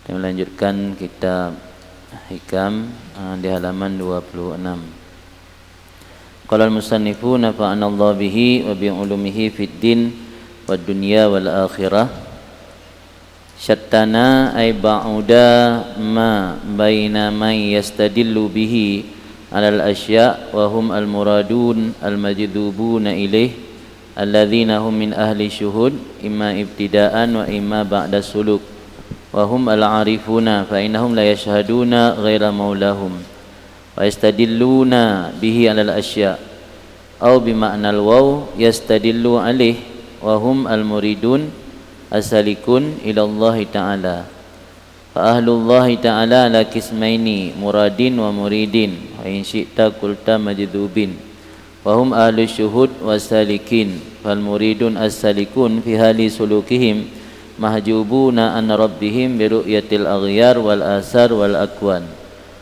Kita melanjutkan kitab Hikam di halaman 26. Qala al-musannifu nafa'ana Allah bihi wa bi ulumihi fid din wad dunya wal akhirah. Syattana ay ba'uda ma baina man yastadillu bihi 'ala al-asya' wa hum al-muradun al-majdubuna ilaih alladzina hum min ahli syuhud imma ibtida'an wa imma ba'da suluk wa hum al-arifuna fa innahum la yashhaduna ghaira maulahum wa yastadilluna bihi 'ala al-asya' aw bi ma'nal waw yastadillu alaih wa hum al-muridun as-salikun ila Allah ta'ala. Fa ahlullah ta'ala ala qismaini muradin wa muridin wa in syi'ta qulta majdubin wa hum ahlu syuhud was-salikin fal muridun as-salikun fi hali sulukihim mahjubuna an rabbihim bi ru'yatil aghyar wal asar wal akwan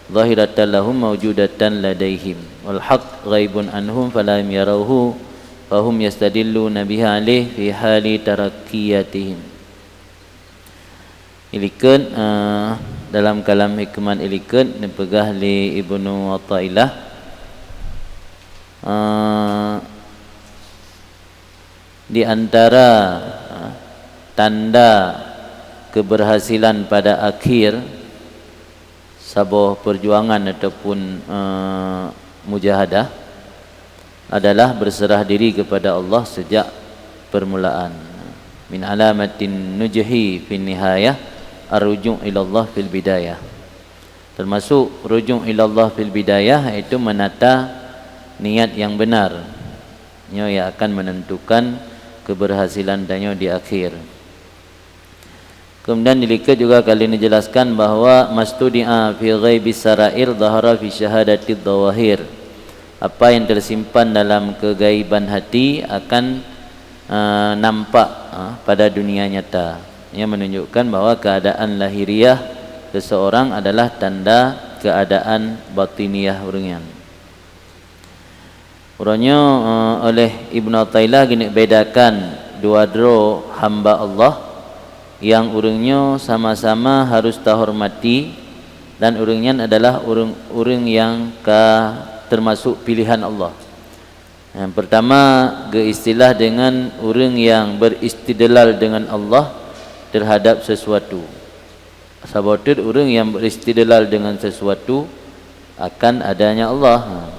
zahiratan lahum mawjudatan ladaihim wal haqq ghaibun anhum falam yarawhu fahum yastadilluna biha alih fi hali tarakkiyatihim. Ilikun dalam kalam hikman ilikun dipegah li Ibnu Athaillah di antara tanda keberhasilan pada akhir sebuah perjuangan ataupun mujahadah adalah berserah diri kepada Allah sejak permulaan. Min alamatin nujhi fi nihayah ar-ruju' ila Allah fil bidayah. Termasuk rujuk ila Allah fil bidayah iaitu menata niat yang benar. Yang akan menentukan keberhasilan danyo di akhir. Kemudian dilihat juga kali ini jelaskan bahawa mastudi'a fi ghaibis sarair dhahara fi syahadatid dhawahir. Apa yang tersimpan dalam kegaiban hati akan nampak pada dunia nyata. Yang menunjukkan bahawa keadaan lahiriah seseorang adalah tanda keadaan batiniah orangnya. Orangnya oleh Ibnu Athaillah gini bedakan dua dro hamba Allah yang orangnya sama-sama harus terhormati dan orangnya adalah orang yang termasuk pilihan Allah. Yang pertama istilah dengan orang yang beristidlal dengan Allah terhadap sesuatu. Sahabat orang yang beristidlal dengan sesuatu akan adanya Allah.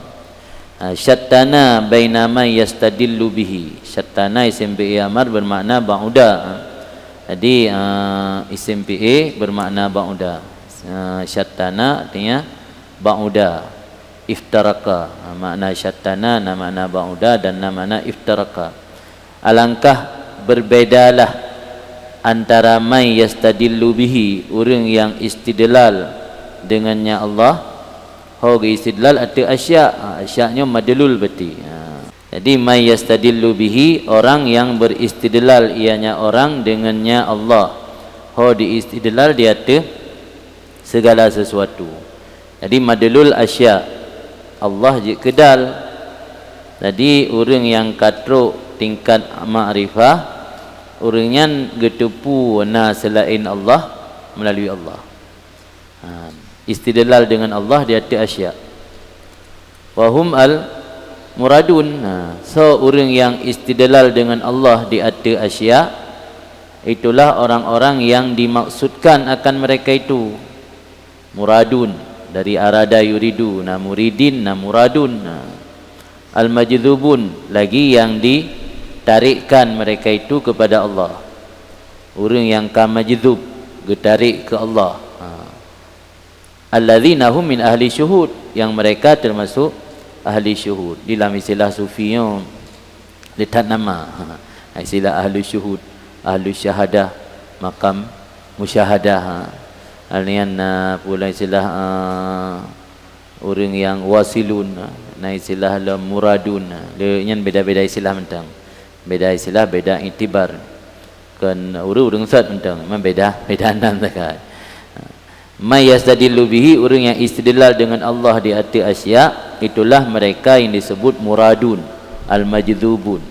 Syattana baina ma yastadillu bihi. Syattana isim fi'il amar bermakna ba'uda. Jadi isim fi'il bermakna ba'uda. Syattana artinya ba'uda. Iftaraka, makna syattana makna ba'uda dan makna iftaraka. Alangkah berbedalah antara may yastadillu bihi, orang yang istidlal dengannya Allah. Ho istidlal atau asya', asya'-nya madlul berarti. Jadi may yastadillu bihi, orang yang beristidlal ianya orang dengannya Allah. Ho di istidlal dia tu segala sesuatu. Jadi madlul asya', Allah je kedal. Jadi orang yang katruk tingkat ma'rifah, orangnya getepu na selain Allah melalui Allah. Istidlal dengan Allah di atas asya. Wa hum al muradun. So orang yang istidlal dengan Allah di atas asya, itulah orang-orang yang dimaksudkan akan mereka itu. Muradun dari arada yuridu, na muridin, na muradun. Al-majdubun lagi yang ditarikkan mereka itu kepada Allah. Orang yang kamajdub, getarik ke Allah. Alladzina hum min ahli syuhud, yang mereka termasuk ahli syuhud. Di dalam istilah sufinya letak nama. Istilah ahli syuhud, ahli syahadah, makam musyahadah. Alian pula istilah orang yang wasilun, istilah muradun. Dia beda-beda istilah mentang. Beda istilah, beda iktibar. Kan urang sat mentang, memang beda enam zakat. May yastadillu bihi, orang yang istidlal dengan Allah di atas asya, itulah mereka yang disebut muradun, al-majdubun.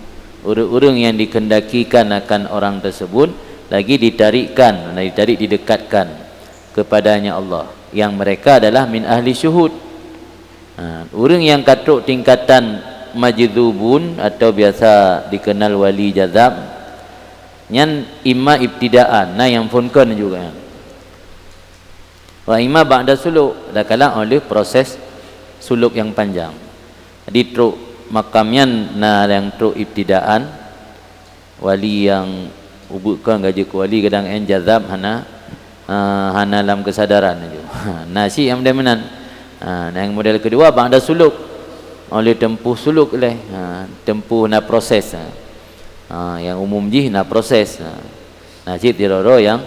Orang-orang yang dikendakikan akan orang tersebut lagi ditarikkan, didekatkan kepadanya Allah, yang mereka adalah min ahli syuhud. Orang yang katuk tingkatan majdzubun atau biasa dikenal wali jazab, nyan imma ibtidaan, nah yang funkan juga. Wa imma ba'da suluk, dah kala oleh proses suluk yang panjang. Jadi truk makamnya na yang truk ibtidaan, wali yang ubutkan gaji ku wali kadang en jazab hana dalam kesadaran aja. Nasi yang menan. Yang model kedua ba'da suluk, oleh tempuh suluk leh, tempuh na proses. Yang umum ji na proses. Nasi tiroro yang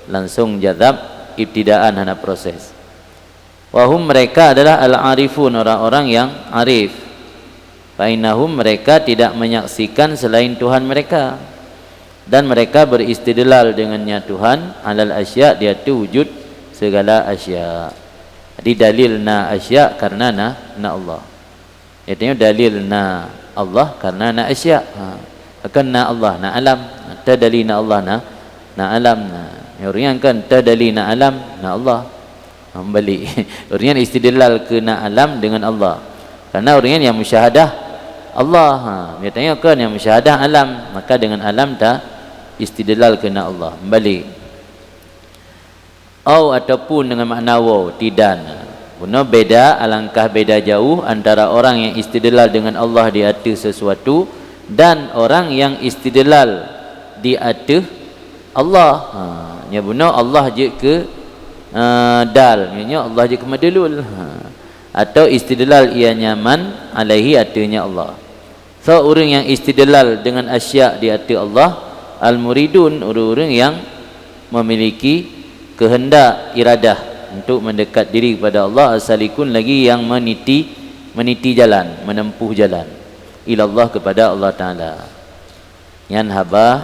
langsung jazab ibtidaan hana proses. Wahum mereka adalah al-arifun, orang-orang yang arif. Fainahum mereka tidak menyaksikan selain Tuhan mereka, dan mereka beristidlal dengannya Tuhan alal asya, dia tu wujud segala asya. Jadi dalil na asya karena na Allah. Artinya dalil na Allah karena na asya. Akan na Allah na alam, tadali na Allah na alam. Orang yang kan tadali na alam na Allah. Balik orang yang istidlal ke na alam dengan Allah, karena orang yang musyahadah Allah, biasanya kan yang musyahadah alam, maka dengan alam dah istidlal ke na Allah. Balik ataupun dengan makna waw tidak, guna beda, alangkah beda jauh antara orang yang istidlal dengan Allah di atas sesuatu dan orang yang istidlal di atas Allah. Nya guna Allah je ke dal, maksudnya Allah je kemadlul, atau istidlal ia nyaman alaihi atanya Allah. So orang yang istidlal dengan asya di hati Allah, al-muridun, orang-orang yang memiliki kehendak iradah untuk mendekat diri kepada Allah, asalikun lagi yang meniti jalan, menempuh jalan ilallah kepada Allah Ta'ala. Yang habah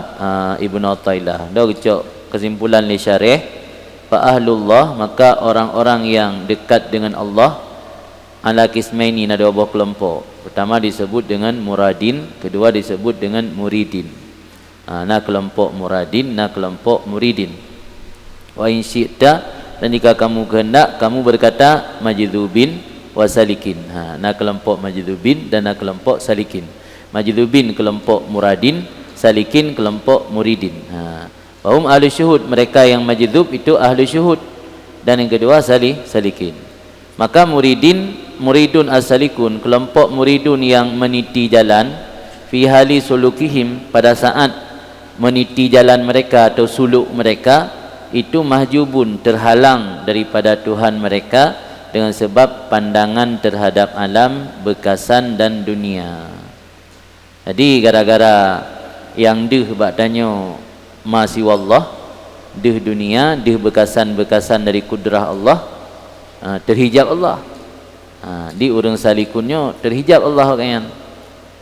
Ibnu Athaillah dah ucap kesimpulan li syarih, fa ahlullah, maka orang-orang yang dekat dengan Allah, ala kismaini, ada dua kelompok. Pertama disebut dengan muradin, kedua disebut dengan muridin. Na kelompok muradin, na kelompok muridin. Wa in syi'ta, dan jika kamu kehendak, kamu berkata majdzubin wa salikin. Na kelompok majdzubin dan na kelompok salikin. Majdzubin kelompok muradin, salikin kelompok muridin. Wahum ahli syuhud, mereka yang majdzub itu ahli syuhud, dan yang kedua salikin. Maka muridun as-salikun, kelompok muridun yang meniti jalan, fi hali sulukihim, pada saat meniti jalan mereka atau suluk mereka, itu mahjubun, terhalang daripada Tuhan mereka dengan sebab pandangan terhadap alam, bekasan dan dunia. Jadi gara-gara yang deh bak tanya masih wallah, deh dunia, deh bekasan-bekasan dari kudrah Allah, terhijab Allah. Di orang salikunnya terhijab Allah kan,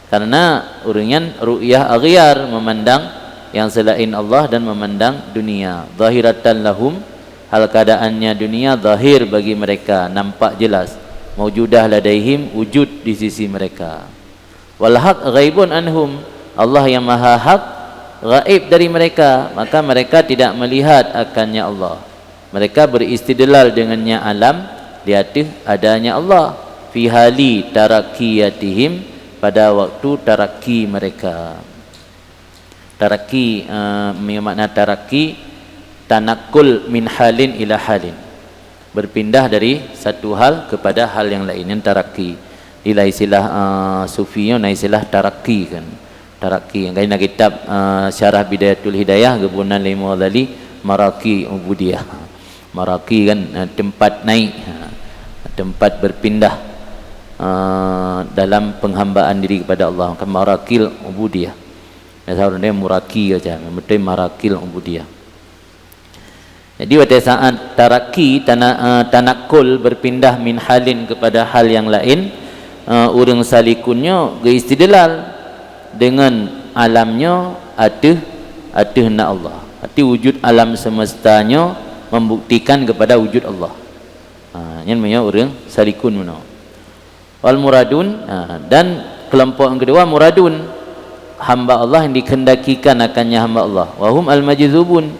karena orangnya ru'yah aghyar, memandang yang selain Allah dan memandang dunia. Zahiratan lahum, hal keadaannya dunia zahir bagi mereka, nampak jelas. Maujudah ladaihim, wujud di sisi mereka. Wal haq ghaibun anhum, Allah yang maha hak gaib dari mereka, maka mereka tidak melihat akannya Allah. Mereka beristidlal dengannya alam di atas adanya Allah, fi hali tarakiyatihim, pada waktu taraki mereka. Taraki makna taraki tanakul min halin ila halin, berpindah dari satu hal kepada hal yang lain. Yang taraki ila istilah sufinya, na istilah taraki kan. Taraki yang kena kitab Syarah Bidayatul Hidayah Gebunan Imam Ghazali, maraki ubudiyah. Maraki kan tempat naik, tempat berpindah dalam penghambaan diri kepada Allah. Maka marakil ubudiyah. Seharusnya muraki aja, betul marakil ubudiyah. Jadi pada saat taraki, tanakul, berpindah min halin kepada hal yang lain, orang salikunnya geistidlal dengan alamnya atuh na Allah. Arti wujud alam semestanya membuktikan kepada wujud Allah. Yang namanya orang salikun mana. Wal muradun, dan kelompok yang kedua muradun, hamba Allah yang dikehendakikan akannya hamba Allah. Wahum al majdzubun,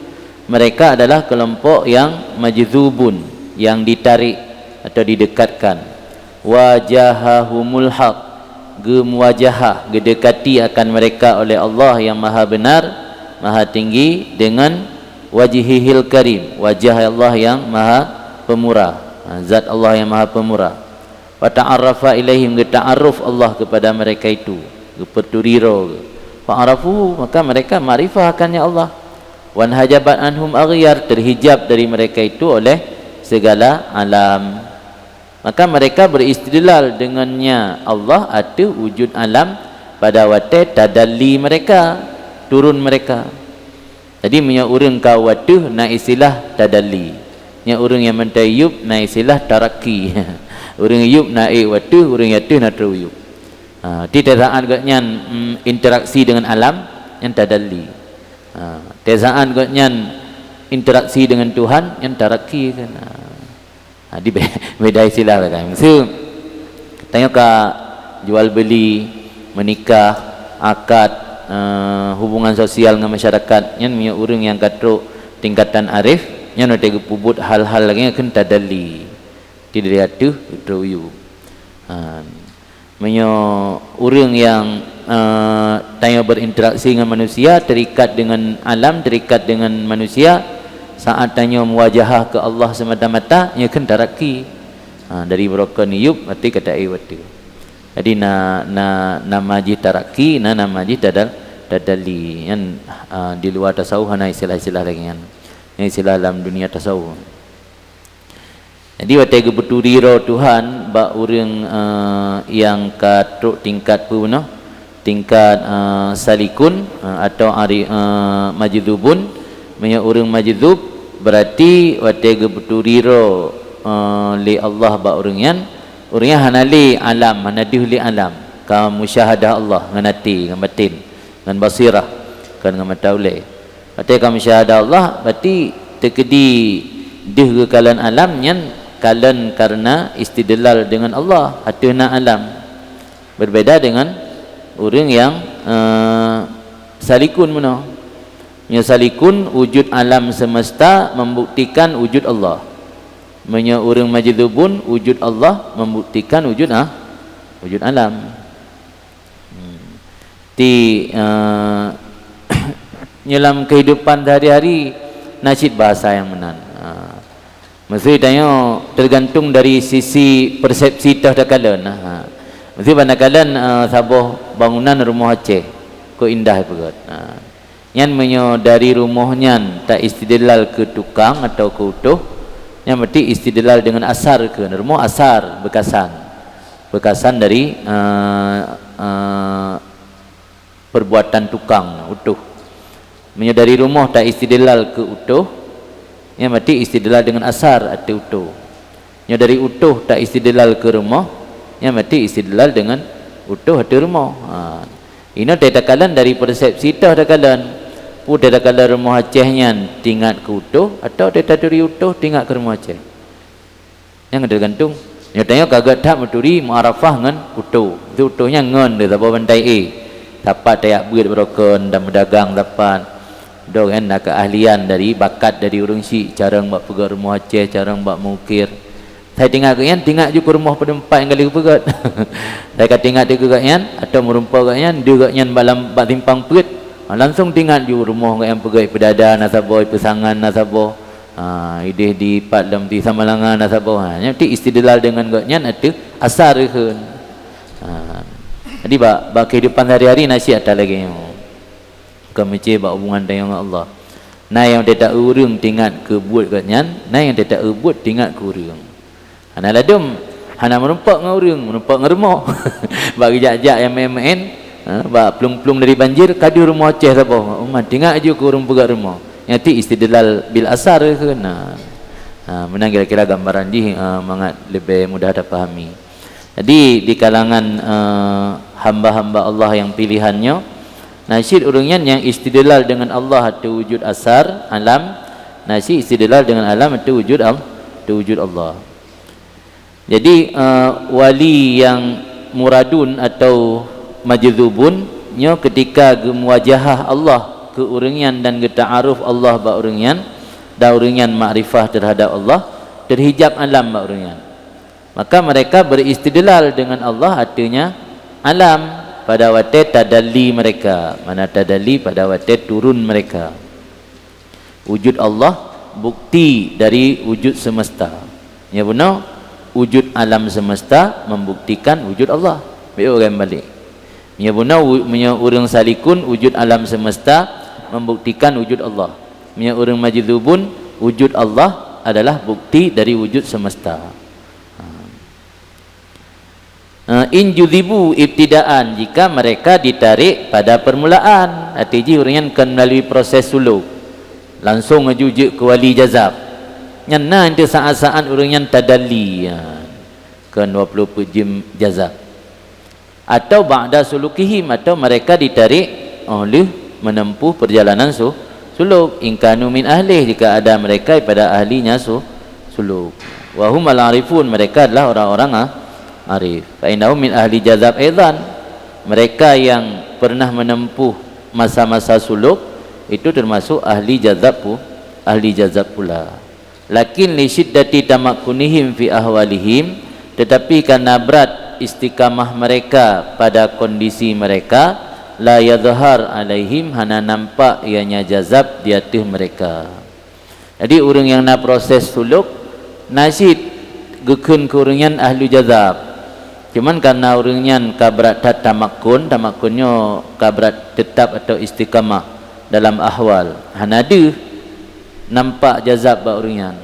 mereka adalah kelompok yang majzubun, yang ditarik atau didekatkan. Wajahahumul haq, gemuwajahah, gedekati akan mereka oleh Allah yang maha benar, maha tinggi, dengan wajhihil karim, wajah Allah yang maha pemurah, zat Allah yang maha pemurah. Wa ta'arrafa ilaihim, ta'aruf Allah kepada mereka itu, perturiro, fa'arafu, maka mereka makrifah akannya Allah. Wan hajabat anhum aghyar, terhijab dari mereka itu oleh segala alam. Maka mereka beristidlal dengannya Allah ada wujud alam pada waktu tadalli mereka, turun mereka. Jadi punya orang kau watuh na istilah tadalli, nya orang yang mentayub na istilah taraki. Orang yub na watuh, orang yatuh na teruyub. Di tezaan gaknya interaksi dengan alam yang tadalli. Tezaan gaknya interaksi dengan Tuhan yang taraki kan. Di beda istilah kan. So tanya ka jual beli, menikah, akad, hubungan sosial dengan masyarakat, yang punya orang yang katruk tingkatan arif, yang nak tega pubut hal-hal lagi akan tadalli. Tidak ada teruyu. Punya orang yang tanya berinteraksi dengan manusia, terikat dengan alam, terikat dengan manusia, saat tanya muwajahah ke Allah semata-mata, ia akan taraki. Dari berokan niyub mati kata watu. Jadi nama ji taraki, nama ji tadalli. Yang di luar tasawuf ana istilah-istilah lagi kan. Yang istilah dalam dunia tasawuf. Jadi waktu kebeturiro Tuhan bak orang yang katruk tingkat puno, tingkat salikun atau majdzubun, punya orang majdzub berarti waktu kebeturiro li Allah bak orang yang hanali alam, hanadi li alam, ka musyahadah Allah dengan hati, dengan batin, dengan basirah, kan dengan mata ulai. Waktu ka musyahadah Allah berarti terkedi dih kekalan alam yang kalan karena istidlal dengan Allah hatuna alam. Berbeda dengan orang yang salikun mana. Yang salikun wujud alam semesta membuktikan wujud Allah. Punya orang majdzubun wujud Allah membuktikan wujud wujud alam. Dalam kehidupan sehari-hari nasyid bahasa yang menan. Mesti tanya tergantung dari sisi persepsi tadakalan. Mesti bandakalan sabuh bangunan rumah Aceh ko indah pegat. Yang menyo dari rumahnya tak istidlal ke tukang atau ke utuh, yang berarti istidlal dengan asar ke rumah asar bekasan dari perbuatan tukang utuh. Menyo dari rumah tak istidlal ke utuh, yang berarti istidlal dengan asar atau utuh. Yang dari utuh tak istidlal ke rumah, yang berarti istidlal dengan utuh atau rumah. Ini tadakalan dari persepsi tadakalan. Udah kalau rumah Acehnya tinggal ke utuh atau dari utuh tinggal ke rumah Aceh. Yang tergantung. Nyatanya kagak tak meturi muarafah dengan utuh. Itu utuhnya ngon dia tak bantai dapat tayak buat berokon dan berdagang dapat. Dok kan nak keahlian dari bakat dari orang si cara buat pegat rumah Aceh, cara buat mengukir. Saya tinggal ke tinggal juga rumah pedempat yang kali pegat. Saya kata tinggal dia ke atau merumpah ke dia ke balam bak timpang pegat. Langsung tinggal di rumah yang pegai pedada nasabah pesangan nasabah ideh di pat dalam di samalangan nasabah nanti istidlal dengan gaknya ada asar ke jadi bak kehidupan sehari-hari nasi ada lagi ke masjid bak hubungan dengan Allah nah yang tidak urung tinggal ke buat gaknya nah yang tidak buat tinggal ke urung ana ladum hana merumpak dengan urung merumpak dengan rumah bak jajak yang main-main bak plung-plung dari banjir kadi rumah Aceh sabah tinggal aja ke urung pegat rumah nanti istidlal bil asar ke menang kira-kira gambaran di mangat lebih mudah dipahami. Jadi di kalangan hamba-hamba Allah yang pilihannya nasyid urungnya yang istidlal dengan Allah atau wujud asar alam, nasyid istidlal dengan alam atau wujud Allah. Jadi wali yang muradun atau majdzubun nya ketika gemuwajahah Allah ke uringan dan ke ta'aruf Allah ba uringan dauringan makrifah terhadap Allah, terhijab alam dauringan. Maka mereka beristidlal dengan Allah artinya alam pada waktu tadalli mereka. Mana tadalli pada waktu turun mereka. Wujud Allah bukti dari wujud semesta. Ya benar, wujud alam semesta membuktikan wujud Allah. Baik orang balik. Ya benar, orang salikun wujud alam semesta membuktikan wujud Allah. Ya orang majdzubun wujud Allah adalah bukti dari wujud semesta. In judzibu ibtidaan, jika mereka ditarik pada permulaan, artinya orang yang akan melalui proses suluk langsung ngejujuk ke wali jazab. Nyana itu saat-saat orang yang tadalli ke 20 pejim jazab. Atau ba'da sulukihim, atau mereka ditarik oleh menempuh perjalanan suluk. Inkanu min ahlih, jika ada mereka pada ahlinya suluk. Wahum al-arifun, mereka adalah orang-orang arif. Fa innahum min ahli jazab aidan, mereka yang pernah menempuh masa-masa suluk itu termasuk ahli jazab pula. Lakin li syiddati tamakkunihim fi ahwalihim, tetapi karena berat istiqamah mereka pada kondisi mereka, la yadhhar alaihim, hana nampak ianya jazab di atas mereka. Jadi orang yang nak proses suluk nasid gekun kurungan ahli jazab. Cuman karena orangnya kabrat tamakkunnya kabrat tetap atau istiqamah dalam ahwal, hanadu nampak jazab ba orangnya.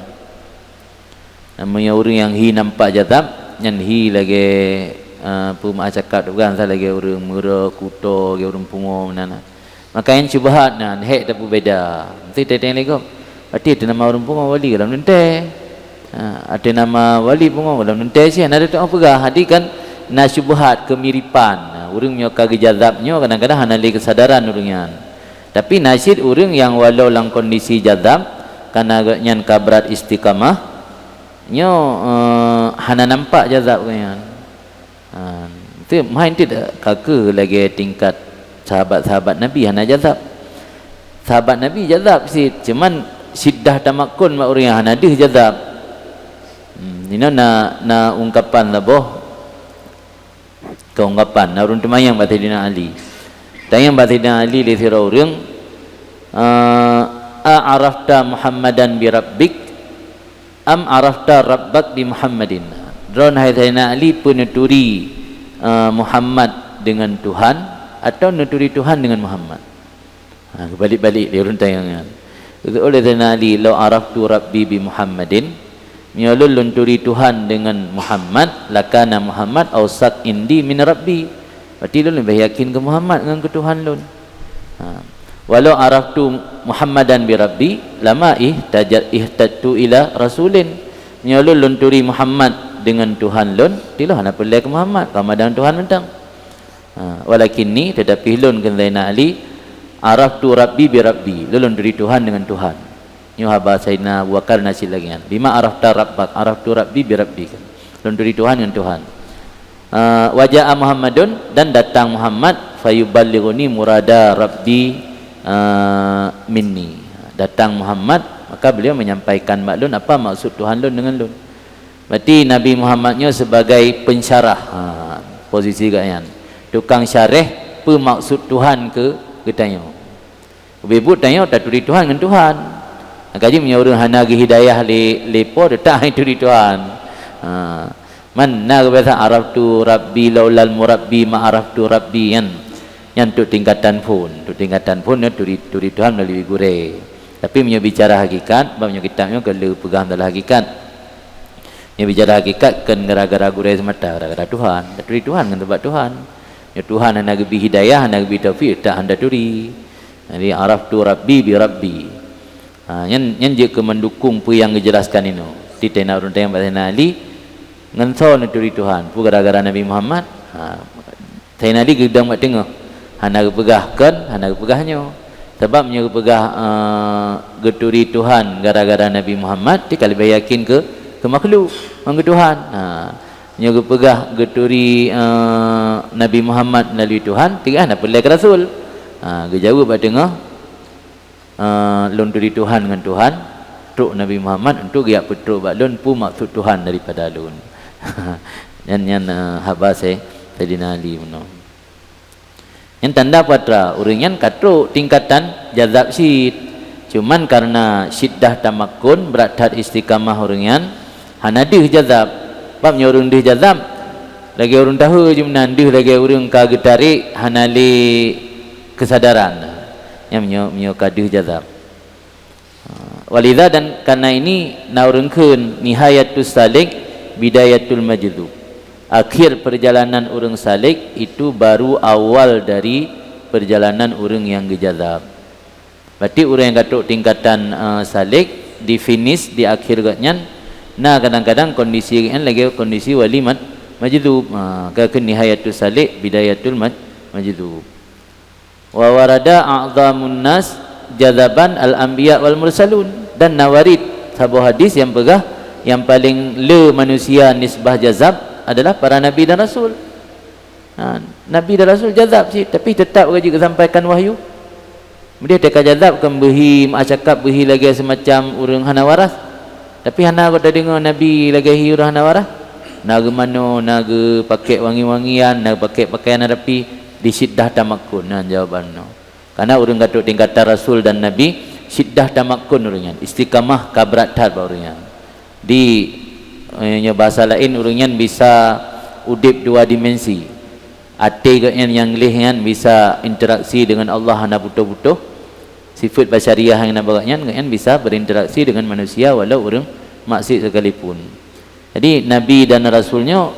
Namanya orang yang hi nampak jazab, yang hi lagi puma cakap tu kan, saya lagi orang mura kuto, lagi orang pungo mana. Maka yang syubhat nan hek tak beda. Mesti teteng lagi. Berarti ada nama orang pungo wali dalam nente. Ada nama wali pungo dalam nente sih, ada tu apa gah? Hadi kan na syubhat kemiripan. Orang nyo kage jazabnya kadang-kadang hana lagi kesadaran orangnya. Tapi nasid orang yang walau dalam kondisi jazab karena nyan kabrat istiqamah nyo hana nampak jazab kan. Itu main tidak kage lagi tingkat sahabat-sahabat Nabi hana jazab. Sahabat Nabi jazab sih, cuman siddah tamakkun mak orang yang hana dih jazab. Ini na ungkapan lah boh. Keungkapan narun temayang Bathidina Ali. Tayang Bathidina Ali li thira urang a'arafta Muhammadan bi rabbik am arafta rabbak bi Muhammadin. Drone Bathidina Ali pun nuturi Muhammad dengan Tuhan atau nuturi Tuhan dengan Muhammad. Balik-balik dia urang tayangan. Oleh Bathidina Ali, law araftu rabbi bi Muhammadin, mialul lunturi Tuhan dengan Muhammad, lakana Muhammad awsat indi min rabbi. Berarti lu lebih yakin ke Muhammad dengan ke Tuhan lu. Walau araftu Muhammadan bi rabbi lama ihtattu ila rasulin. Mialul lunturi Muhammad dengan Tuhan lu, tilah nak perlu ke Muhammad, sama dengan Tuhan mentang. Walakinni, tetapi lun kenzaina Ali, araftu rabbi bi rabbi, lu lunturi Tuhan dengan Tuhan. Nyuhaba Sayyidina Abu Bakar nasi lagi kan. Bima arafta rabbak, araftu rabbi bi rabbi kan. Lunduri Tuhan dengan Tuhan. Waja'a Muhammadun, dan datang Muhammad, fayuballighuni murada rabbi minni. Datang Muhammad, maka beliau menyampaikan maklun apa maksud Tuhan lun dengan lun. Berarti Nabi Muhammadnya sebagai pensyarah, posisi kan. Tukang syarah apa maksud Tuhan ke tanya. Bebut tanya tak turi Tuhan dengan Tuhan. Kaji punya orang hana gi hidayah lepo tak itu di Tuhan. Mana kebiasa araftu rabbi laulal murabbi ma araftu rabbi yang tu tingkatan pun turi Tuhan melalui gure. Tapi punya bicara hakikat, punya kitabnya kalau pegang dalam hakikat. Punya bicara hakikat kan gara-gara gure semata, gara-gara Tuhan. Turi Tuhan kan tempat Tuhan. Ya Tuhan hana gi hidayah, hana gi taufik tak handa turi. Jadi araftu rabbi bi rabbi. Yang dia mendukung pu yang dijelaskan ini. Tita nak urun tayang Bathidina Ali ngenso nuturi Tuhan. Pu gara-gara Nabi Muhammad. Bathidina Ali gedang mak tengok. Hana pegahkan, hana pegahnya. Sebab nya pegah geturi Tuhan gara-gara Nabi Muhammad, dia kalau yakin ke makhluk ke Tuhan. Nya pegah geturi Nabi Muhammad melalui Tuhan, tiga nak pelai ke Rasul. Gejauh mak tengok. Lunturi Tuhan dengan Tuhan, patruk Nabi Muhammad untuk giat patruk balun pu maksud Tuhan daripada alun. Dan yang habas Sayyidina Ali meno. Yang tanda patra urang yang katruk tingkatan jazab syid. Cuman karena syiddah tamakkun berat istiqamah urang yang hanadih jazab. Babnya urang dih jazab lagi urang tahu je menandih lagi urang ka getarik hanali kesadaran. Yang menyo kadih jazab. Walidha dan karena ini naurungkeun nihayatus salik bidayatul majdub. Akhir perjalanan urang salik itu baru awal dari perjalanan urang yang gejazab. Berarti urang yang katuk tingkatan salik di finish di akhir gatnya. Nah kadang-kadang kondisi kan lagi kondisi wali majdub. Ke nihayatus salik bidayatul majdub. Wa warada a'zamun nas jazaban al-anbiya wal mursalun, dan nawarid sebuah hadis yang pegah yang paling le manusia nisbah jazab adalah para nabi dan rasul. Nabi dan rasul jazab sih, tapi tetap juga sampaikan wahyu. Dia dekat jazab kan behi mak cakap behi lagi semacam urang hana waras. Tapi hana kau dah dengar nabi lagi hi urang hana waras. Naga mano naga pakai wangi-wangian, naga pakai pakaian rapi di syiddah tamakkun. Jawaban no. Karena urang katuk tingkatan rasul dan nabi syiddah tamakkun urangnya, istiqamah kabratat urangnya. Di bahasa lain urangnya bisa udip dua dimensi. Ati yang lehnya bisa interaksi dengan Allah hana butuh-butuh. Sifat basyariah yang nabaganya bisa berinteraksi dengan manusia walau urang maksud sekalipun. Jadi nabi dan rasulnya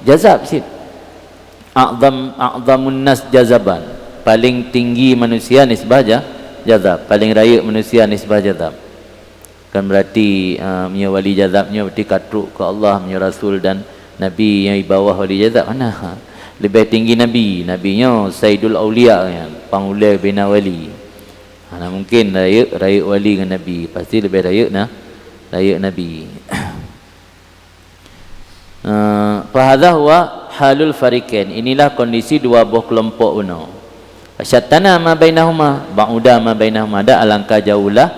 jazab sih. A'zamun nas jazaban, paling tinggi manusia nisbah jazab, paling raya manusia nisbah jazab. Kan berarti punya wali jazabnya berarti katruk ke Allah, punya rasul dan nabi yang di bawah wali jazab mana lebih tinggi nabinya Sayyidul Aulia kan, pangulia bina wali. Mana mungkin raya wali dengan nabi, pasti lebih raya nabi. Fahadha huwa halul fariqain, inilah kondisi dua buah kelompok uno. Syattana ma bainahuma, ba'uda ma bainahuma, ada alangkah jauhlah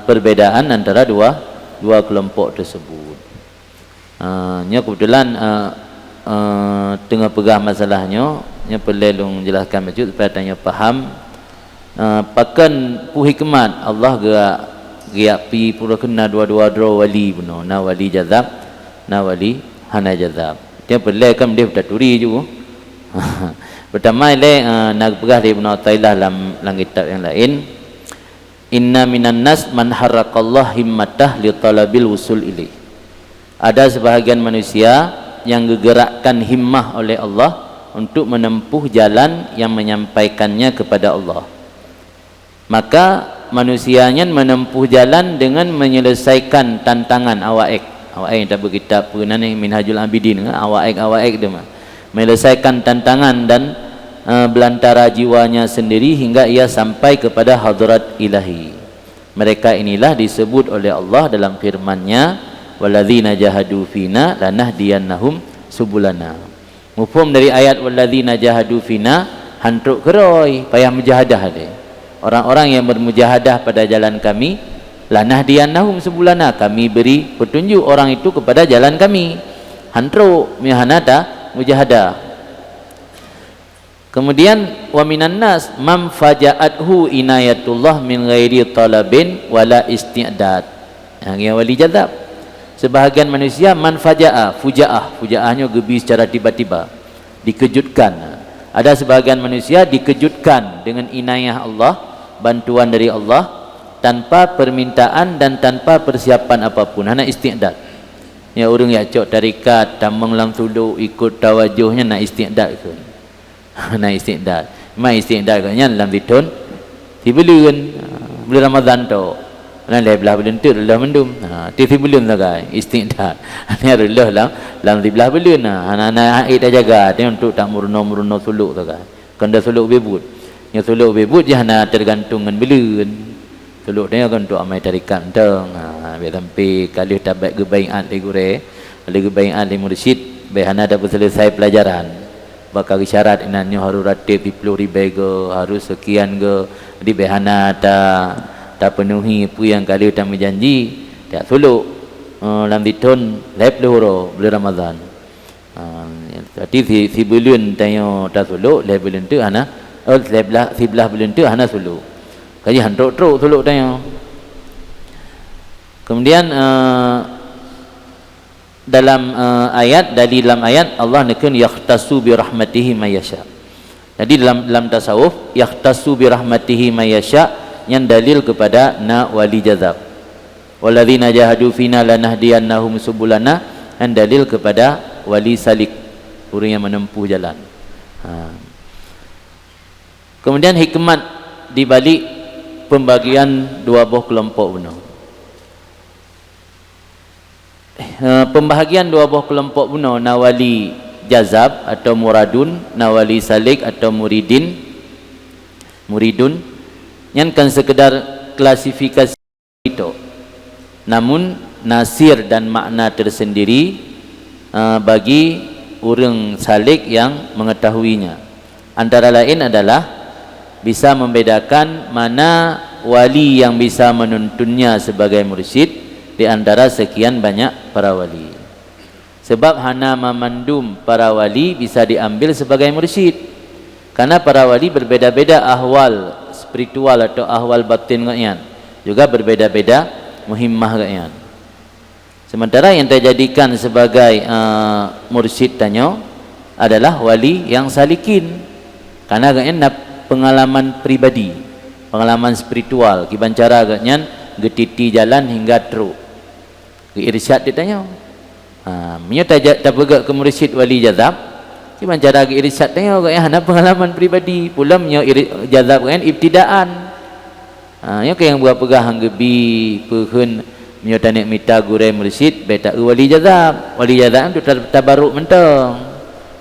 perbedaan antara dua kelompok tersebut. Nya kebetulan tengah pegah masalahnya, nya perlu jelaskan macam supaya tanya faham. Pakan pu hikmat Allah gerak pi pura kena dua-dua dro wali beno, na wali jazab, na wali hana jazab. Dia perlu kan dia berturi juga. Pertama ile nak pegah di Ibnu Athaillah dalam kitab yang lain. Inna minan nas man harraqallah himmatah li talabil wusul ilaih. Ada sebahagian manusia yang digerakkan himmah oleh Allah untuk menempuh jalan yang menyampaikannya kepada Allah. Maka manusianya menempuh jalan dengan menyelesaikan tantangan awaik yang tak berkitab pernah ni Minhajul Abidin awaik dia mah. Menyelesaikan tantangan dan belantara jiwanya sendiri hingga ia sampai kepada hadrat ilahi. Mereka inilah disebut oleh Allah dalam firman-Nya, walladzina jahadu fina lanahdiyannahum subulana. Mufhum dari ayat walladzina jahadu fina, hantuk keroi payah mujahadah dia. Orang-orang yang bermujahadah pada jalan kami, lanahdiyannahum subulana, kami beri petunjuk orang itu kepada jalan kami. Hantruk mihanata mujahadah. Kemudian wa minan nas man faja'athu inayatullah min ghairi talabin wala isti'dad. Yang wali jazab. Sebahagian manusia man fujaahnya gebi secara tiba-tiba, dikejutkan. Ada sebahagian manusia dikejutkan dengan inayah Allah, bantuan dari Allah tanpa permintaan dan tanpa persiapan apapun. Hana isti'dad. Ya orang yang cok tarikat tamang lam suluk ikut tawajuhnya nak isti'dad ke. Nak istiqdad. Mai istiqdad katnya dalam ditun ti bulan Ramadan tu. Nan le belah bulan tu lah mendum. Ti bulan lah guys istiqdad. Ni Allah dalam di belah bulan anak-anak haid dah jaga dia untuk tak murno suluk tu guys. Kanda suluk bebut. Yang suluk bebut je hana tergantung dengan bulan. Suluk dia kan untuk amai tarikat teng. Biar sampai kali tabat gebaiat di gure, kali gebaiat di mursyid, biar hana dah selesai pelajaran. Bakal syarat inannya harus ratib 10,000 ke, harus sekian ke. Di behana ta tak penuhi apa yang kali tak berjanji tak suluk lam ditun lep loro bulan Ramadan. Jadi si bulan tanya tak suluk lep bulan tu hana sebelah bulan tu hana suluk. Kaji hantruk-truk suluk tanya. Kemudian dalam dalam ayat Allah nekun yahtasu bi rahmatihi may yasha. Jadi dalam tasawuf yahtasu bi rahmatihi may yasha yang dalil kepada na wali jazab. Walladzina jahadu fina lanahdiyannahum subulana, yang dalil kepada wali salik, orang yang menempuh jalan. Kemudian hikmat di balik pembagian dua buah kelompok bunuh. Pembahagian dua buah kelompok bunuh, nawali jazab atau muradun, nawali salik atau muridun, yang kan sekedar klasifikasi itu, namun nasir dan makna tersendiri bagi orang salik yang mengetahuinya. Antara lain adalah bisa membedakan mana wali yang bisa menuntunnya sebagai mursyid di antara sekian banyak para wali. Sebab hana memandum para wali bisa diambil sebagai mursyid, karena para wali berbeda-beda ahwal spiritual atau ahwal batin katnya, juga berbeda-beda muhimmah katnya. Sementara yang terjadikan sebagai mursyid tanya adalah wali yang salikin, karena katnya pengalaman pribadi, pengalaman spiritual, kibancara katnya getiti jalan hingga teruk. Irsyad dia tanya. Punya tak bergerak ke mursyid wali jazab. Cuma cara irsyad tanya orang yang ada pengalaman pribadi. Pula punya jazab kan ibtidaan. Yang yang buat pegah gebi pehun punya tanik mita gurai mursyid beta wali jazab. Wali jazab tu tabaruk mentang.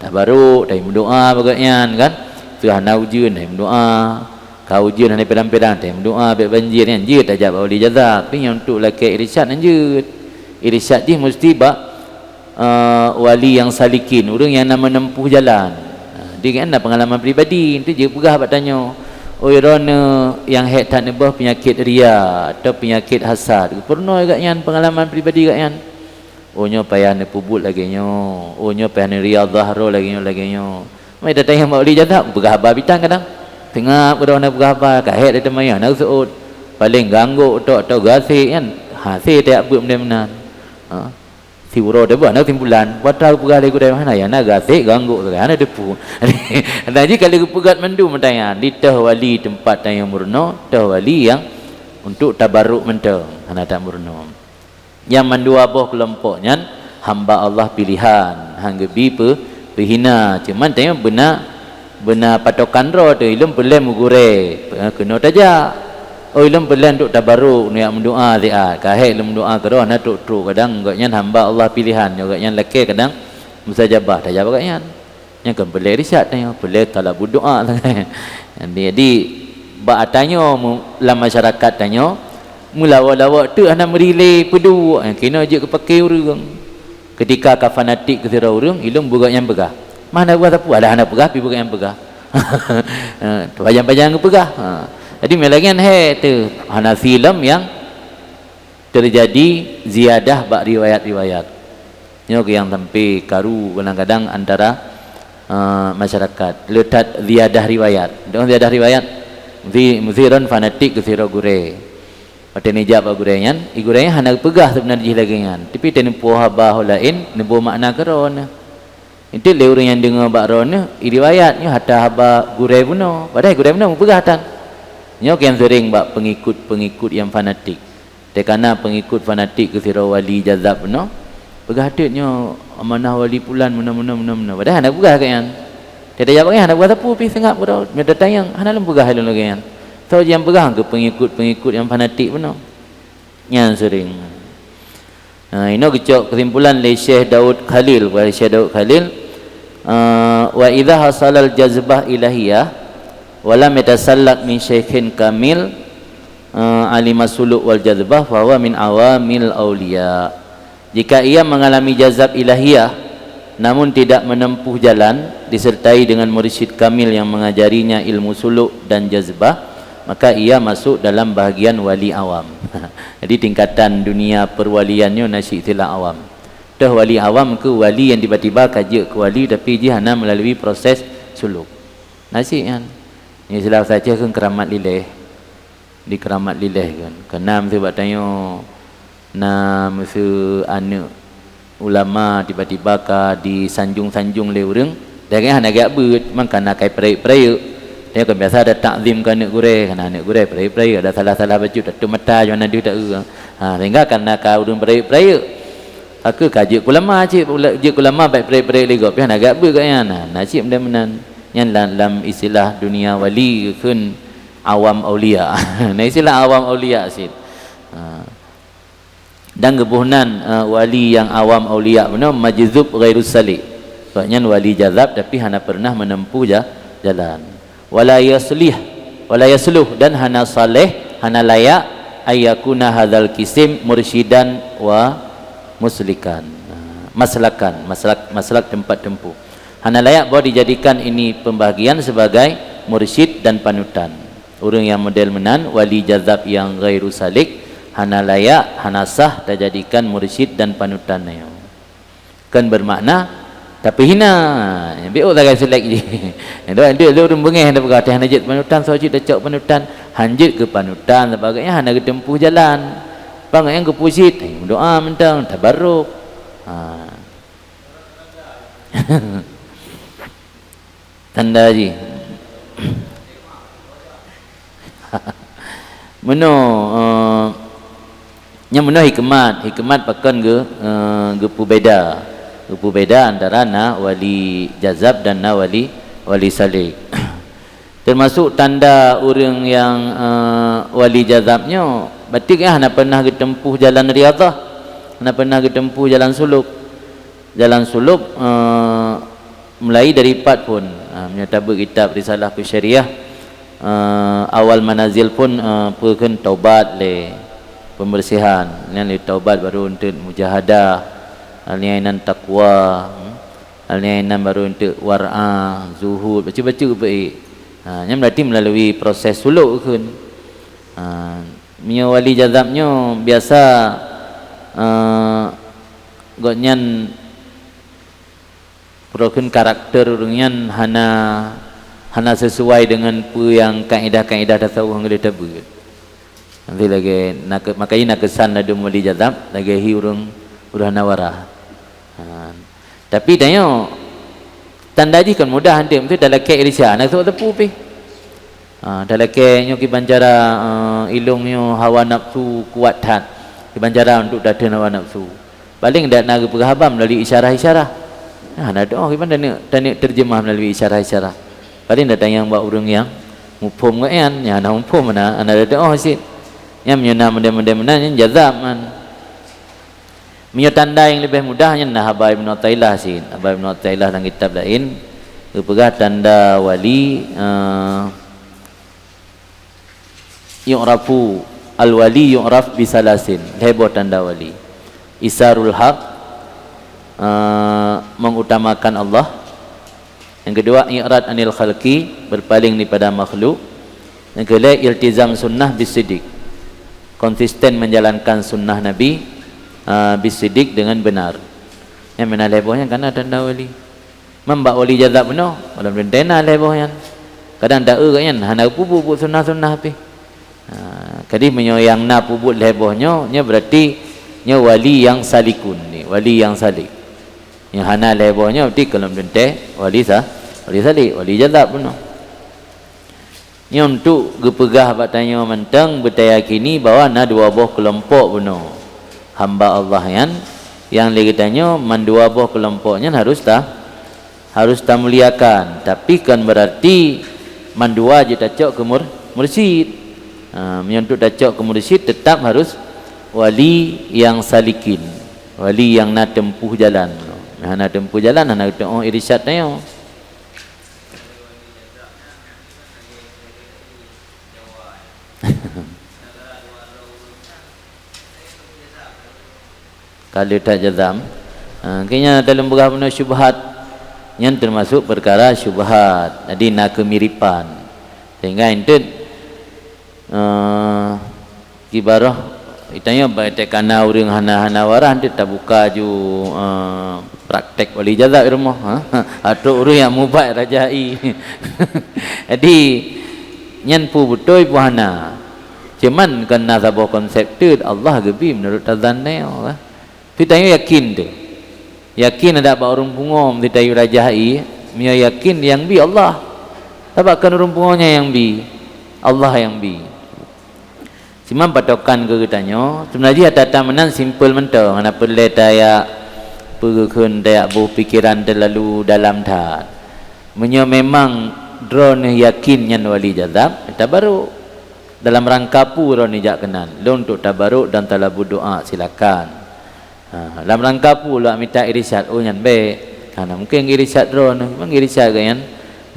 Tabaruk dari mendoa bagaian kan. Tuhan ujian dari mendoa. Kau ujian dari pedang-pedang dari mendoa baik banjir kan. Dia tak jawab wali jazab. Tapi yang untuk laki irsyad anjut. Irsyad dia mesti wali yang salikin, orang yang nak menempuh jalan. Dia kan ada pengalaman pribadi. Itu je pegah abang tanya, oh rona yang hek tak nebah penyakit ria atau penyakit hasad, pernah agaknya pengalaman pribadi agaknya. Oh nyo payah ne pubut lagi nyo, oh nyo payah ne riyadhah ro lagi nyo. Mai dah tanya mak wali jazab pegah abang bitang kadang tengah pada nak pegah abang ka hek dah maya nak suut paling ganggu tok atau gasik kan. Hasil tak buat benar-benar. Si uro dah buat nak timbulan buat tahu pegah lagi dari mana ya nak gasik ganggu tu kan ada depu. Jadi kalau pegat mendu mentanya di tah wali tempat yang murno, tah wali yang untuk tabarruk mentang ana tak murno. Yang mendua buah kelompoknya hamba Allah pilihan hanggebi pehina, cuman tanya benar patokan ro tu ilmu pelem gure kena tajak. Oh ilmu belan duk tabaruk ni mendoa dia kahek ilmu doa kero na tuk kadang agaknya hamba Allah pilihan agaknya laki kadang mustajabah tak jawab agaknya yang kan boleh risyad tanya boleh kalau berdoa jadi ba tanya dalam masyarakat tanya mula-wala tu ana merilai pedu kena je kepakai orang ketika ka fanatik ke sira orang ilmu agaknya begah mana buat apa ada anak pegah pi agaknya pegah tu panjang-panjang pegah. Jadi melagian tu hana film yang terjadi ziyadah bak riwayat-riwayat. Nyo yang tempi karu kadang-kadang antara masyarakat letak ziyadah riwayat. Dengan ziyadah riwayat muziran fanatik ke sira gure. Pada ni jawab gurenya, igurenya hana pegah sebenarnya lagi kan. Tapi tene puah bah lain nebo makna keron. Itu le orang yang dengar bak ron riwayatnya hatta haba gure puno. Padahal gure puno pegah tan. Nyok yang sering bak pengikut yang fanatik. Tekana pengikut fanatik ke sira wali jazab no. Pegah hatnya amanah wali pulan mana. Padahal hendak pegah kan. Tiada jawab kan hendak buat apa pi sengap bro. Meda tayang hendak pegah halun lagi kan. So yang pegah ke pengikut yang fanatik no. Yang sering. Ini kecok kesimpulan oleh Syekh Daud Khalil. Syekh Daud Khalil wa idza hasalal jazbah ilahiyah wala metasallak min syekhin kamil alima suluk wal jazbah fahuwa min awamil awliya. Jika ia mengalami jazab ilahiyah namun tidak menempuh jalan disertai dengan mursyid kamil yang mengajarinya ilmu suluk dan jazbah, maka ia masuk dalam bahagian wali awam. Jadi tingkatan dunia perwaliannya nasi istilah awam. Dah wali awam ke wali yang tiba-tiba kaji ke wali tapi dia hanya melalui proses suluk. Nasi kan. Ini istilah saja kan keramat lilih. Di keramat lilih kan. Kenam tu buat tanya na musuh anak ulama tiba-tiba ka di sanjung-sanjung le urang. Dia kan hanya agak beut, maka nak kai perai-perai. Dia kan biasa ada takzim ke anak gurih, kerana anak gurih perai-perai ada salah-salah baju tak mata macam mana dia tak sehingga kerana kau urang perai-perai. Aku kaji ulama cik, kaji ulama baik perai-perai lego, tapi agak beut kan nasib mudah-mudahan yang dalam istilah dunia wali kan awam aulia. Nah istilah awam aulia sid. Dan kebunan wali yang awam aulia benar majzub ghairus salik. Sebabnya wali jazab tapi hana pernah menempuh jalan. Wala yasluh dan hana saleh, hana layak ayyakuna hadzal kisim mursyidan wa muslikan. Maslak tempat tempuh. Hana layak bahawa dijadikan ini pembahagian sebagai mursyid dan panutan. Orang yang model menan wali jazab yang ghairu salik hana layak, hana sah dijadikan mursyid dan panutannya. Kan bermakna tapi hina biuk tak selek je. Dia urang bengeh dah berkata hanjit panutan sojid dah cok panutan, hanjit ke panutan sebagainya hana ke tempuh jalan. Bang yang ke pusit, doa mentang tabarruk. Tanda ji. Meno nya meno hikmat pakan ge pubeda. Rupa beda antara na wali jazab dan na wali salik. Termasuk tanda orang yang wali jazabnya berarti kan hana pernah ditempuh jalan riyadhah, hana pernah ditempuh jalan suluk. Jalan suluk mulai dari 4 pun menyatakan kitab risalah syariah awal manazil pun perken taubat le pembersihan, yang le taubat baru untuk mujahadah, al-niainan taqwa, al-niainan baru untuk war'a, zuhud, baca-baca baik. Yang berarti melalui proses suluk kan. Punya wali jazabnya biasa gotnyan perokan karakter orangnya hana sesuai dengan apa yang kaedah-kaedah tasawuf yang dia tahu. Nanti lagi makanya nak kesan ada wali jazab lagi hi orang nawarah. Tapi tanya tanda ji kan mudah hantim tu dalam ke irisya nak tu tepu pi. Dalam ke nyo ki bancara ilung nyo hawa nafsu kuat hat. Ki bancara untuk datang hawa nafsu. Paling dak nak perhabam melalui isyarah-isyarah. Nak doa ki pandai nak terjemah melalui isyarah-isyarah. Paling dak tanya buat urang yang mufhum kan ya nak mufhum mana ana doa sikit. Yang menyena mudah-mudahan yang jazab man. Punya tanda yang lebih mudahnya nah Habib Ibn Athaillah sih. Habib Ibn Athaillah dalam kitab lain berpegang tanda wali yu'rafu al-wali yu'raf bisalasin. Heboh tanda wali. Isarul haq mengutamakan Allah. Yang kedua i'rad anil khalqi, berpaling daripada makhluk. Yang kedua iltizam sunnah bisidik, konsisten menjalankan sunnah Nabi bisidik dengan benar. Yang mana lebohnya karena tanda wali. Membak wali jazab benar, dalam dentena lebohnya. Kadang dak kan hana pupuk sunnah-sunnah api. Kadi menyoyang na pupuk lebohnya nya berarti nya wali yang salikun ni, wali yang salik. Yang hana lebohnya berarti kalau dente wali salik, wali jazab benar. Nya untuk gepegah batanya mentang bertayakini bahawa na dua buah kelompok benar. Hamba Allah yang katanya mandua buah kelompoknya harus muliakan, tapi kan berarti mandua je tacok ke mursyid. Untuk tacok ke mursyid tetap harus wali yang salikin, wali yang nak tempuh jalan. Nak tempuh jalan nak doa irsyad tanya. Kalau tak jazam kayaknya dalam beberapa benda syubhat yang termasuk perkara syubhat, jadi nak kemiripan sehingga itu kibarah itanya baik tekana urang hana warah dia tak buka ju praktek wali jazab di rumah atau urang yang mubah rajai jadi nyan pu betul pu hana cuman kena sabah konsep tu Allah gebi menurut tazannya kita yakin tu yakin ada ba urang pungom di tayu rajai mia yakin yang bi Allah tabakan urang pungonya yang bi Allah yang bi cuma patokan ke kitanya sebenarnya tata menan simple mentang ana perle daya pegeun daya buh pikiran terlalu dalam dah menyo memang drone yakin nyan wali jazab tabaruk dalam rangka pu drone jak kenal lo untuk tabaruk dan talabu doa silakan dalam rangka pu lah minta irsyad nyan baik karena mungkin irsyad drone memang irsyad kan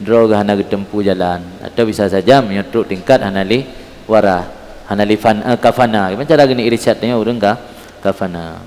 draw hana getempu jalan atau bisa saja menyotruk tingkat hanali warah hanali kafana macam cara gini irsyadnya urang kafana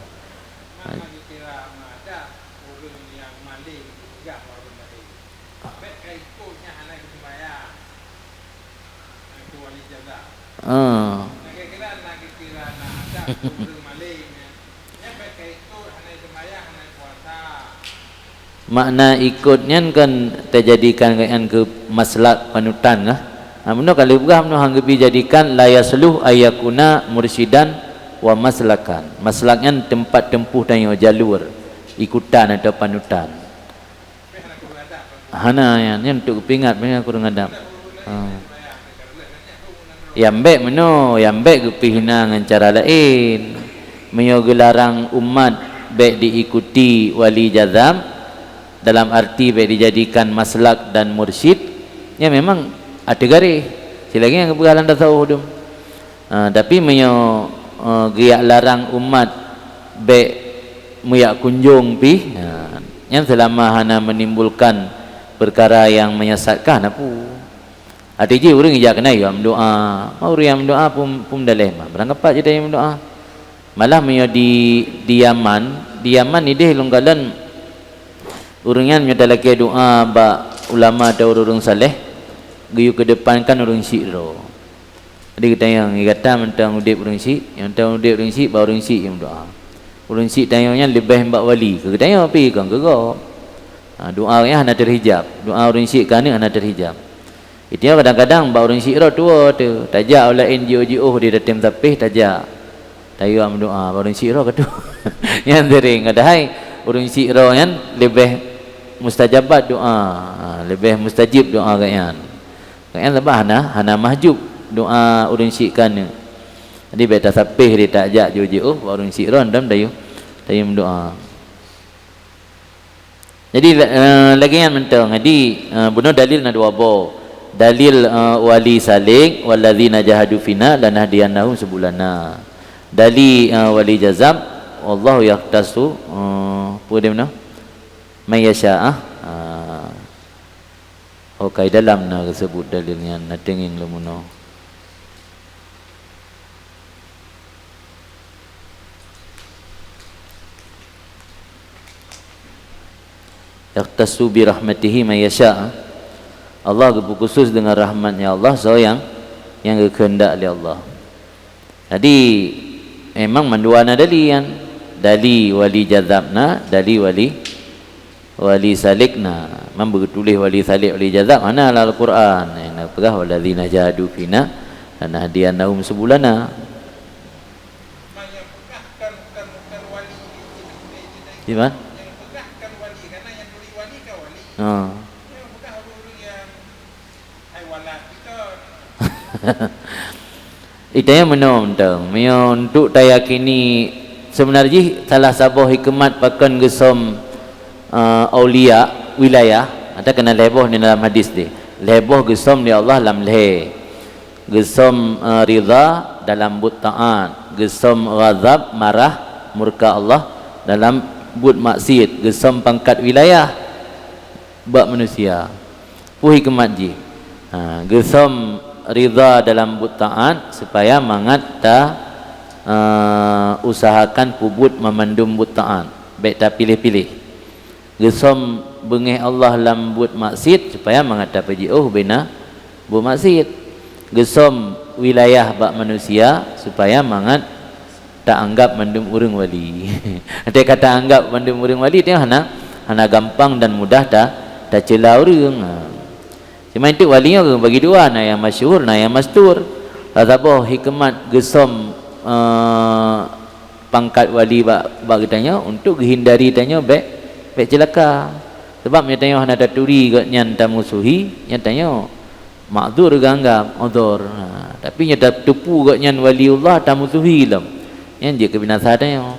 makna ikutnya kan terjadikan ke maslak panutan lah. Namun kalau bukan menu hanggebi jadikan la yasluh ayakuna mursidan wa maslakan. Maslaknya tempat tempuh dan jalur ikutan atau panutan. Hana yang untuk pingat mereka kurang adab. Yang baik menu, yang baik kepihina dengan cara lain. Menyogelarang umat baik diikuti wali jazam dalam arti baik dijadikan maslak dan mursyid ya memang ada garis silagi yang kebegalan dah tahu hudum tapi menyo giak larang umat baik muyak kunjung pi yang selama hana menimbulkan perkara yang menyesatkan apa ada je orang ijak kena ya doa mau yang doa pun daleh beranggapat je dia yang doa malah menyo di Yaman ni dia longgalan urungan nyata lagi doa ba ulama atau urung saleh giyu kedepankan urung syiro jadi kita yang kata mentang udip urung syik yang mentang udip urung syik ba urung syik yang doa urung syik tanyanya lebih mbak wali ke tanya api kan gegap doa nya hana terhijab doa urung syik kan hana terhijab itu kadang-kadang ba urung syiro tua tu tajak oleh NGO di datem tapih tajak tayu am doa ba urung syiro katu yang sering ada hai urung syiro yang lebih mustajabat doa lebih mustajib doa kayan lebah hana mahjub doa urang syikkan jadi beta sapih dia tak ajak jauh-jauh urang syikron dam dayu doa jadi lagi yang mentang jadi bunuh dalil na dua bo dalil wali salik walladzina jahadu fina lanahdiyannahum subulana dalil wali jazab wallahu yaqtasu pude mana mayasya okay dalam na sebut dalilnya na tenging lumuno yaqtasu bi rahmatihi mayasya Allah khusus dengan rahmatnya Allah so yang kehendak oleh Allah jadi memang manduana dalian dali wali jazabna dali wali salikna memang tulis wali salik wali jazab mana lah Al-Quran yang pegah walladzina jahadu fina lanahdiyannahum subulana gimana itu yang menonton untuk dayakini sebenarnya salah satu hikmat pakan gesom aulia wilayah ada kena leboh di dalam hadis ni leboh gesom di Allah lam leh gesom ridha dalam but taat gesom ghazab marah murka Allah dalam but maksiat gesom pangkat wilayah bak manusia puhi kematji gesom ridha dalam but taat supaya mangat ta usahakan pubut memandum but taat baik tak pilih-pilih gesom bengih Allah lambut maksiat supaya mengatapi bina bu maksiat gesom wilayah bak manusia supaya mangat tak anggap mandum urang wali. Ada kata anggap mandum urang wali dia hana gampang dan mudah dah cela urang. Cuma itu walinya bagi dua, na yang masyhur, na yang mastur. Sabah hikmat gesom pangkat wali bak tanya untuk hindari tanya baik celaka. Sebab nya tanya hana daturi kat nyan tamusuhi, nya tanya makzur ke anggap uzur. Tapi nya tepu kat nyan waliullah tamusuhi lam. Yang dia kebinasa tanya.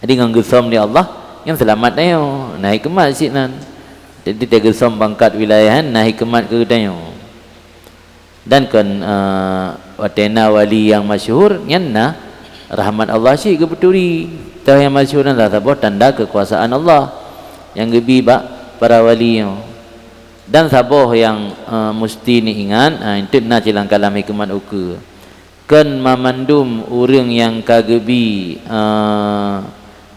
Jadi dengan gesom dia Allah yang selamat tanya. Nah hikmat siknan. Jadi dia gesom pangkat wilayahan nah hikmat ke tanya. Dan kan watena wali yang masyhur nyanna rahmat Allah si ke beturi. Tah yang masyhur adalah sebuah tanda kekuasaan Allah yang gebi para wali. Dan sabah yang mesti ni ingat itu na cilang kalam hikmat uku. Kan mamandum urang yang kagebi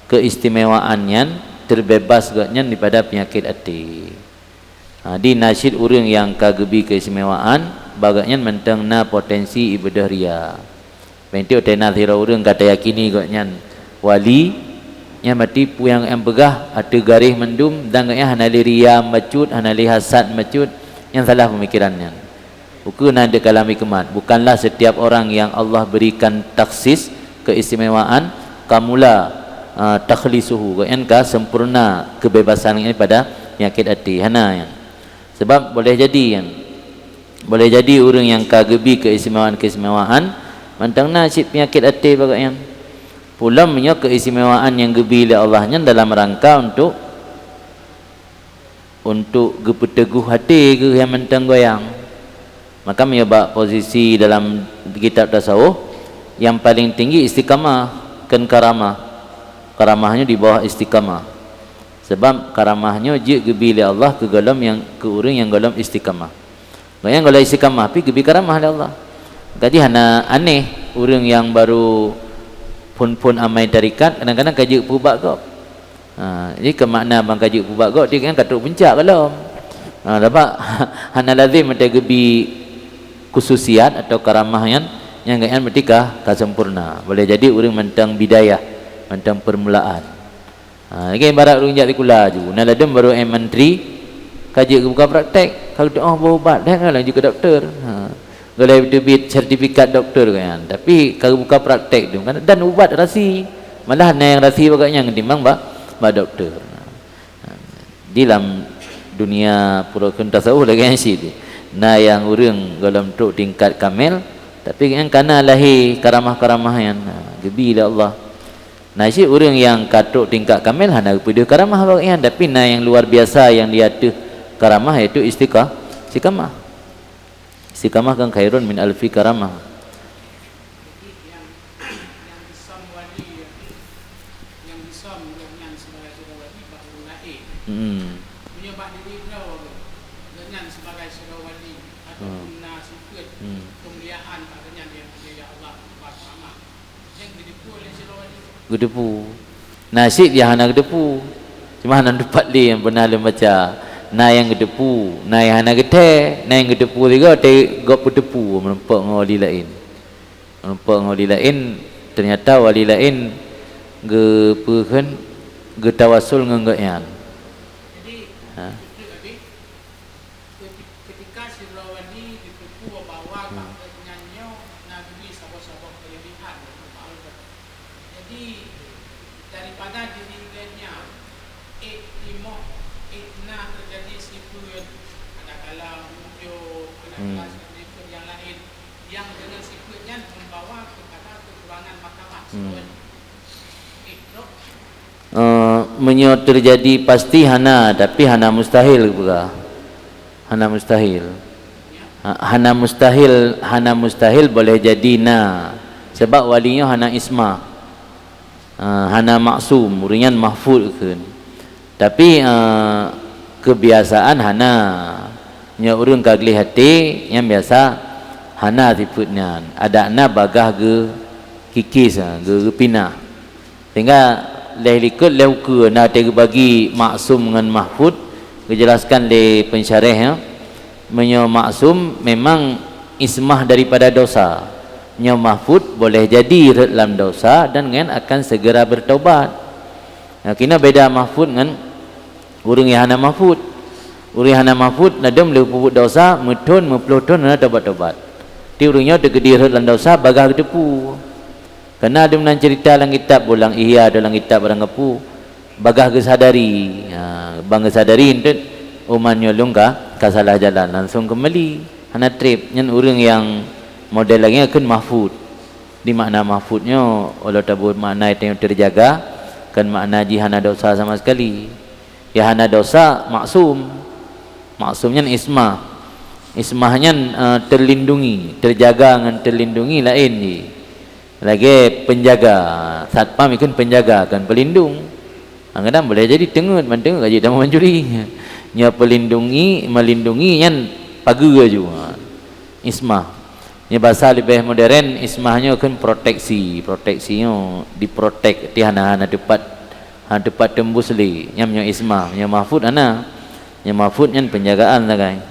keistimewaannya terbebas gatnya daripada penyakit hati. Di nasyid urang yang kagebi keistimewaan bagaknya mentang na potensi ibadah ria. Pentiu tena thira urang kata yakini gatnya wali nya mati pu yang begah ada garis mendum dan gatnya hanali ria macut hanali hasad macut yang salah pemikirannya. Bukan ada kalam hikmat. Bukanlah setiap orang yang Allah berikan taksis keistimewaan kamulah takhlisuhu ka sempurna kebebasan ini pada penyakit hati. Hana. Sebab boleh jadi orang yang kagebi keistimewaan mantang nasib penyakit hati bagaknya. Pulamnya keistimewaan yang gebi oleh Allahnya dalam rangka untuk gepeteguh hati ke yang mentang goyang. Maka menyebab posisi dalam kitab tasawuf yang paling tinggi istiqamah kan karamahnya di bawah istiqamah. Sebab karamahnya je gebi oleh Allah ke golom yang ke urang yang golom istiqamah. Yang golom istiqamah pi gebi karamah oleh Allah. Jadi hana aneh urang yang baru pun amai tarikat kadang-kadang kaji pubak kau. Jadi ke makna bang kaji pubak kau dia kan katuk puncak kalau. Dapat hana lazim ada gebi khususiat atau karamah yang gayaan bertikah sempurna. Boleh jadi orang mentang bidayah, mentang permulaan. Lagi ibarat orang jadi kula ju. Naladem baru menteri kaji buka praktek. Kalau doa berubat dah kan juga doktor. Kalau bit sertifikat doktor kan. Tapi kalau buka praktek tu kan dan ubat rasi. Malah yang rasi bagaknya ketimbang ba doktor. Di dalam dunia purukun tasawuf lagi yang sini. Nah yang urang dalam tuk tingkat kamil tapi yang kana lahir karamah-karamah yang gebi ila Allah. Nah si urang yang katuk tingkat kamil hana pada karamah bagaian tapi nah yang luar biasa yang dia tu karamah iaitu istiqamah. Istiqamah kan khairun min alfi karamah. Gedepu. Nasib dia hana gedepu. Cuma hana dapat li yang pernah lu baca. Na yang gedepu, na yang hana gede, na yang gedepu juga te gop gedepu menempak ngoli lain. Menempak ngoli lain ternyata wali lain ge peukeun ge tawasul ngenggeyan. Jadi ketika si wali ditepu bawa nyanyo nabi sabah-sabah kelebihan. Jadi daripada dirinya itna terjadi sifat ada kala muncul penampilan yang lain yang dengan sifatnya membawa kepada kekurangan mahkamah. Menyo terjadi pasti hana tapi hana mustahil juga. Hana mustahil. Hana mustahil boleh jadi sebab walinya hana isma. Hana maksum, urian mahfuz kan. Tapi kebiasaan hana nya urang kagli hati yang biasa hana sifatnya. Ada bagah ge kikis ge pinah. Sehingga likut leuke na te bagi maksum dengan mahfuz dijelaskan di pensyarah menyo maksum memang ismah daripada dosa. Nya mahfud boleh jadi dalam dosa dan ngan akan segera bertaubat. Kena beda mahfud dengan urang yang hana mahfud. Urang yang hana mahfud nadam le puput dosa metun meploton na taubat-taubat. Ti urangnya tegedi dalam dosa bagah depu. Kena ada menan cerita dalam kitab ulang ihya dalam kitab barang kepu bagah kesadari. Bang kesadari ente uman nyolong ka salah jalan langsung kembali hana trip nyen urang yang model lagi akan mahfud. Di makna mahfudnya Allah tabur makna yang terjaga kan makna jihana dosa sama sekali. Ya hana dosa maksum. Maksumnya ismah. Ismahnya terlindungi, terjaga dengan terlindungi lain ni. Lagi penjaga, satpam ikan penjaga kan pelindung. Kadang boleh jadi tengut mantung gaji dah mencuri. Nya pelindungi, melindungi yang pagar juga. Ismah. Ini bahasa lebih modern, ismahnya kan proteksi, proteksinya diprotek di hana tempat tembus li. Nyamnya ismah, nya mahfud ana. Nya mahfud nya penjagaan lah guys.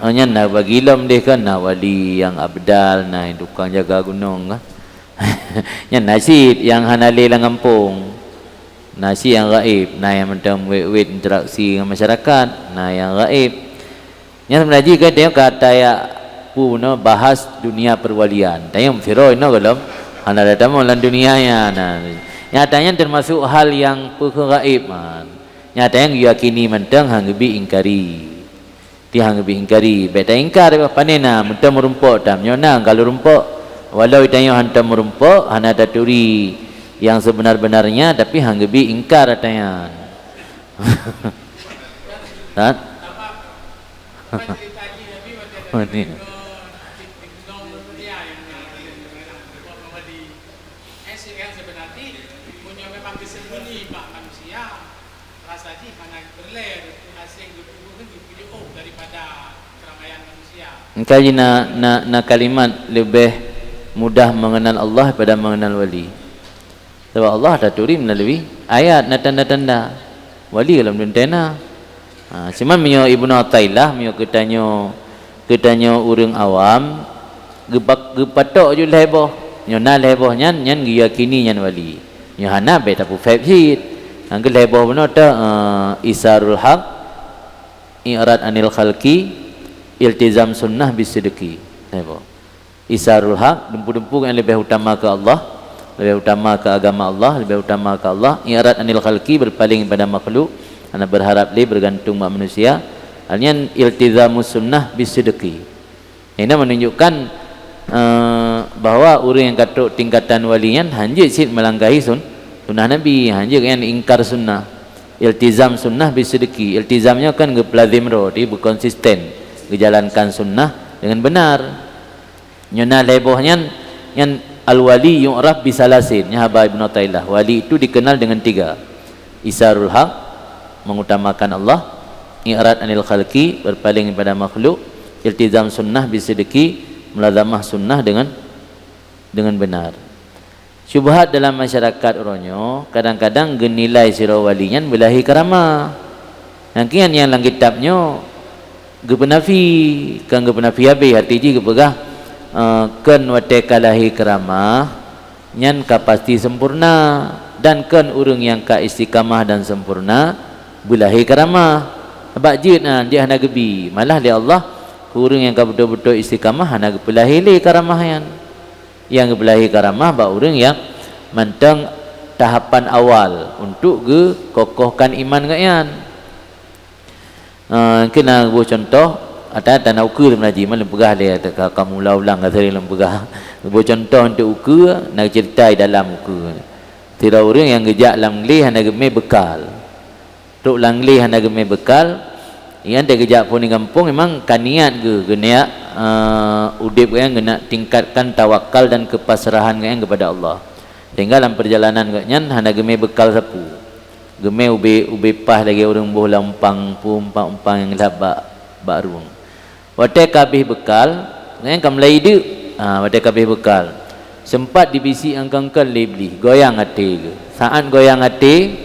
Nya nak bagi lam dia kan nak wali yang abdal, nah tukang jaga gunung kan. Nya nasid yang hanali lang kampung. Nasi yang gaib, nah yang macam wet interaksi dengan masyarakat, nah yang gaib. Nya sebenarnya kan dia kata ya puno bahas dunia perwalian. Tayang firoi no kalau ana datang dalam dunianya. Nah, nyatanya termasuk hal yang gaib man. Nyatanya yakini mentang hang bi ingkari. Tiang lebih ingkari, beta ingkar apa panena, mentang merumpok tam, nyonang kalau rumpok, walau itanya hantam merumpok, hana daturi yang sebenar-benarnya, tapi hang lebih ingkar atanya. Tak? Kaji na kalimat lebih mudah mengenal Allah pada mengenal wali. Sebab Allah dah turi melalui ayat na tanda-tanda wali dalam dunia. Cuman mio Ibnu Athaillah mio ketanyo urang awam gepatok je leboh. Nyo na leboh nyan giyakini nyan wali. Nyo hana beta pu fabhit. Angge leboh benar ta isarul haq i'rad anil khalqi iltizam sunnah bisidqi. Isarul haq dempu-dempu yang lebih utama ke Allah, lebih utama ke agama Allah, lebih utama ke Allah. I'rad anil khalqi berpaling pada makhluk, anda berharap li bergantung mak manusia. Hanya iltizamus sunnah bisidqi. Ini menunjukkan bahawa orang yang katuk tingkatan walian hanjit sit melangkahi sunnah Nabi, hanjit yang ingkar sunnah. Iltizam sunnah bisidqi. Iltizamnya kan gepelazim ro, dia berkonsisten menjalankan sunnah dengan benar. Nyona lebohnya yang al-wali yu'raf bisalasin. Nya haba Ibnu Athaillah, wali itu dikenal dengan 3. Isarul haq, mengutamakan Allah, i'rad anil khalqi, berpaling kepada makhluk, iltizam sunnah bisidqi, melazamah sunnah dengan benar. Syubhat dalam masyarakat orangnya kadang-kadang genilai sira walinya belahi karamah. Nangkian yang dalam kitabnya gepenafi kan gepenafi habis hati ji gepegah kan wate kalahi keramah nyan ka pasti sempurna dan kan urang yang ka istiqamah dan sempurna belahi keramah bak jid dia hana gebi malah li Allah urang yang ka betul-betul istiqamah hana gepelahi li keramah yang gepelahi keramah bak urang yang mantang tahapan awal untuk ge kokohkan iman gayan. Kena buat contoh ada tanah ukur menaji malam pegah dia kamu ulang kata dia pegah buat contoh untuk ukur nak cerita dalam ukur tidak orang yang gejak langli hana gemai bekal tok langli hana gemai bekal yang dia gejak pun di kampung memang kan niat ke niat udip yang kena tingkatkan tawakal dan kepasrahan yang kepada Allah sehingga dalam perjalanan kanya hana gemai bekal sapu gemai ube pah lagi orang bola umpang yang labak ruang. Watai kabih bekal, yang kam lai dia pada kabeh bekal. Sempat dibisi angkangkan lebih goyang hati ke. Saat goyang hati,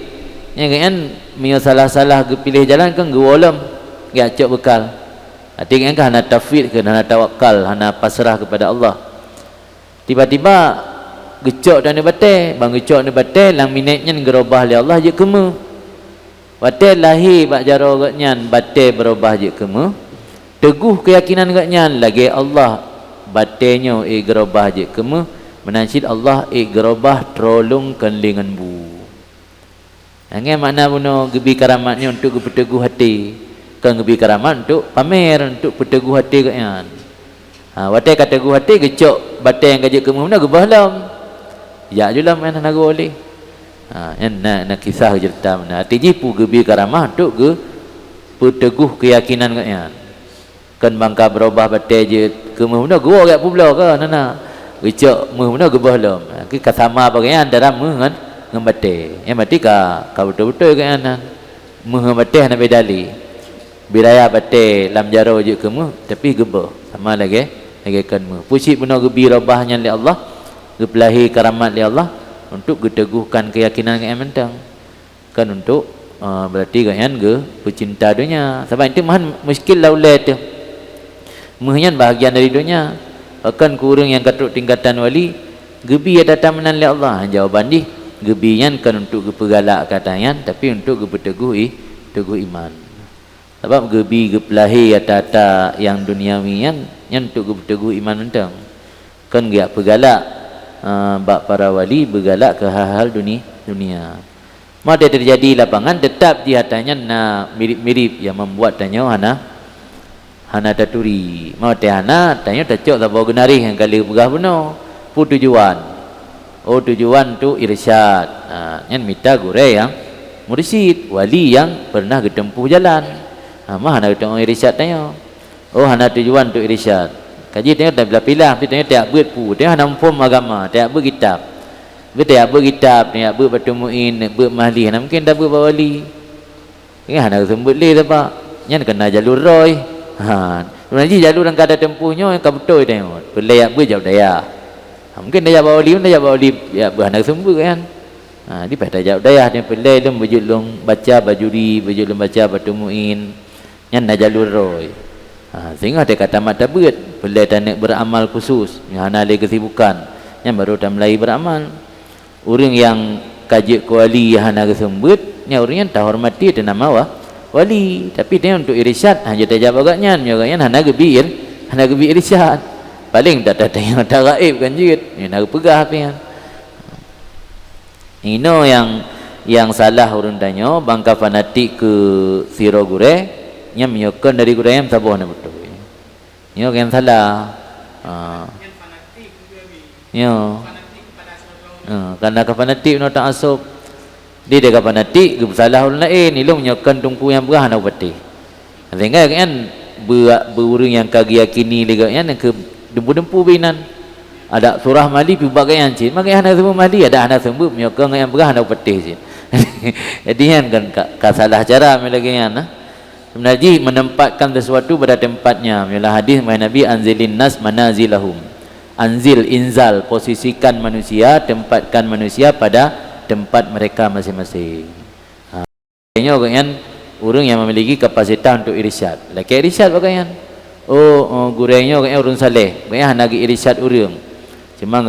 yang kan mio salah-salah ke pilih jalan kan gewolem, ya cok bekal. Hati kan hana tafwid ke, hana tawakal, hana pasrah kepada Allah. Tiba-tiba gecok dan batai, bang gecok dan batai, lang minitnya gerobah oleh Allah je kemu. Batai lahir bak jaro gatnya, batai berubah je kemu. Teguh keyakinan gatnya lagi Allah batainya gerobah je kemu. Menansid Allah gerobah trolong kenlingan bu. Angin makna buno gebi karamatnya untuk berteguh hati. Kan gebi karamat untuk pamer, untuk berteguh hati gatnya. Batai kata teguh hati gecok batai yang gajak kemu mana gebah lam. Ya julam mana nak boleh. Nak kisah cerita mana. Hati jipu gebi karamah untuk ge berteguh keyakinan gatnya. Kan bangka berubah batai je kemu mana gua gat pula ke nana. Gecok mu mana gebah lam. Ki kasama bagian antara mu dengan batai. Yang mati ka betul-betul gatnya. Mu dengan batai nak bedali. Biraya batai lam jaro je kemu tapi gebah sama lagi kan mu. Pusik benar gebi robahnya oleh Allah. Gepelahi karamat oleh Allah untuk geteguhkan keyakinan yang mentang. Kan untuk berarti kan ge pecinta dunia. Sebab itu mahan muskil laulai tu. Muhyan bahagian dari dunia. Bahkan kurang yang katuk tingkatan wali gebi ada tamanan oleh Allah. Jawaban di gebian kan untuk gepegalak katanya tapi untuk gepeteguh teguh iman. Sebab gebi gepelahi ata-ata yang duniawi yang untuk gepeteguh iman mentang. Kan dia pegalak bak para wali bergalak ke hal-hal dunia. Mau dia terjadi lapangan tetap di hatanya na mirip-mirip yang membuat tanya hana taturi. Mau dia hana tanya tacok tak bawa genari yang kali begah benar. Pu tujuan. Oh tujuan tu irsyad. Yang minta gure yang mursyid, wali yang pernah ketempuh jalan. Mah hana ketemu irsyad tanya. Oh hana tujuan tu irsyad. Kaji tengok dah pilih-pilih, tengok tak buat pu, tengok hana form agama, tak buat kitab. Betul buat kitab, tak buat batu muin, buat mahli, hana mungkin dah buat wali. Ini hana sembut le apa? Yang kena jalur roy. Sebenarnya jalur yang kada tempuhnya yang kau betul tengok. Pelai buat jauh daya. Mungkin daya wali, daya wali ya hana sembut kan. Di pada jauh daya dia pelai lem bujut long baca bajuri, bujut long baca batu muin. Yang nak jalur roy. Sehingga dia kata mat tabut pelai tanik beramal khusus yang hana ada kesibukan yang baru tak mulai beramal. Orang yang kaji kuali yang hana kesembut ni orang yang tak hormati dia nama wali tapi dia untuk irsyad hanya dia jawab agaknya hana gebir irsyad paling tak yang tak gaib kan jid ni nak pegah pian ino yang salah orang tanya bangka fanatik ke siro gure yang menyokong dari gure yang sabuh na betul nyo yang salah nyo karena fanatik no tak asuk dia dekat fanatik salah orang lain ilmu menyokong tungku yang berah nak pati sehingga kan berurang yang kagi yakini lega yang ke dempu-dempu binan ada surah mali pi bagayan cin maka hana semua mali ada hana sembuh menyokong yang berah nak pati cin jadi kan salah cara melagian sebenarnya menempatkan sesuatu pada tempatnya. Ialah hadis Nabi anzilin nas manazilahum. Anzil inzal posisikan manusia, tempatkan manusia pada tempat mereka masing-masing. Ini orang orang yang memiliki kapasitas untuk irsyad. Laki irsyad bagaimana? Gurenya orang urang saleh. Bagaimana nak irsyad orang? Cuma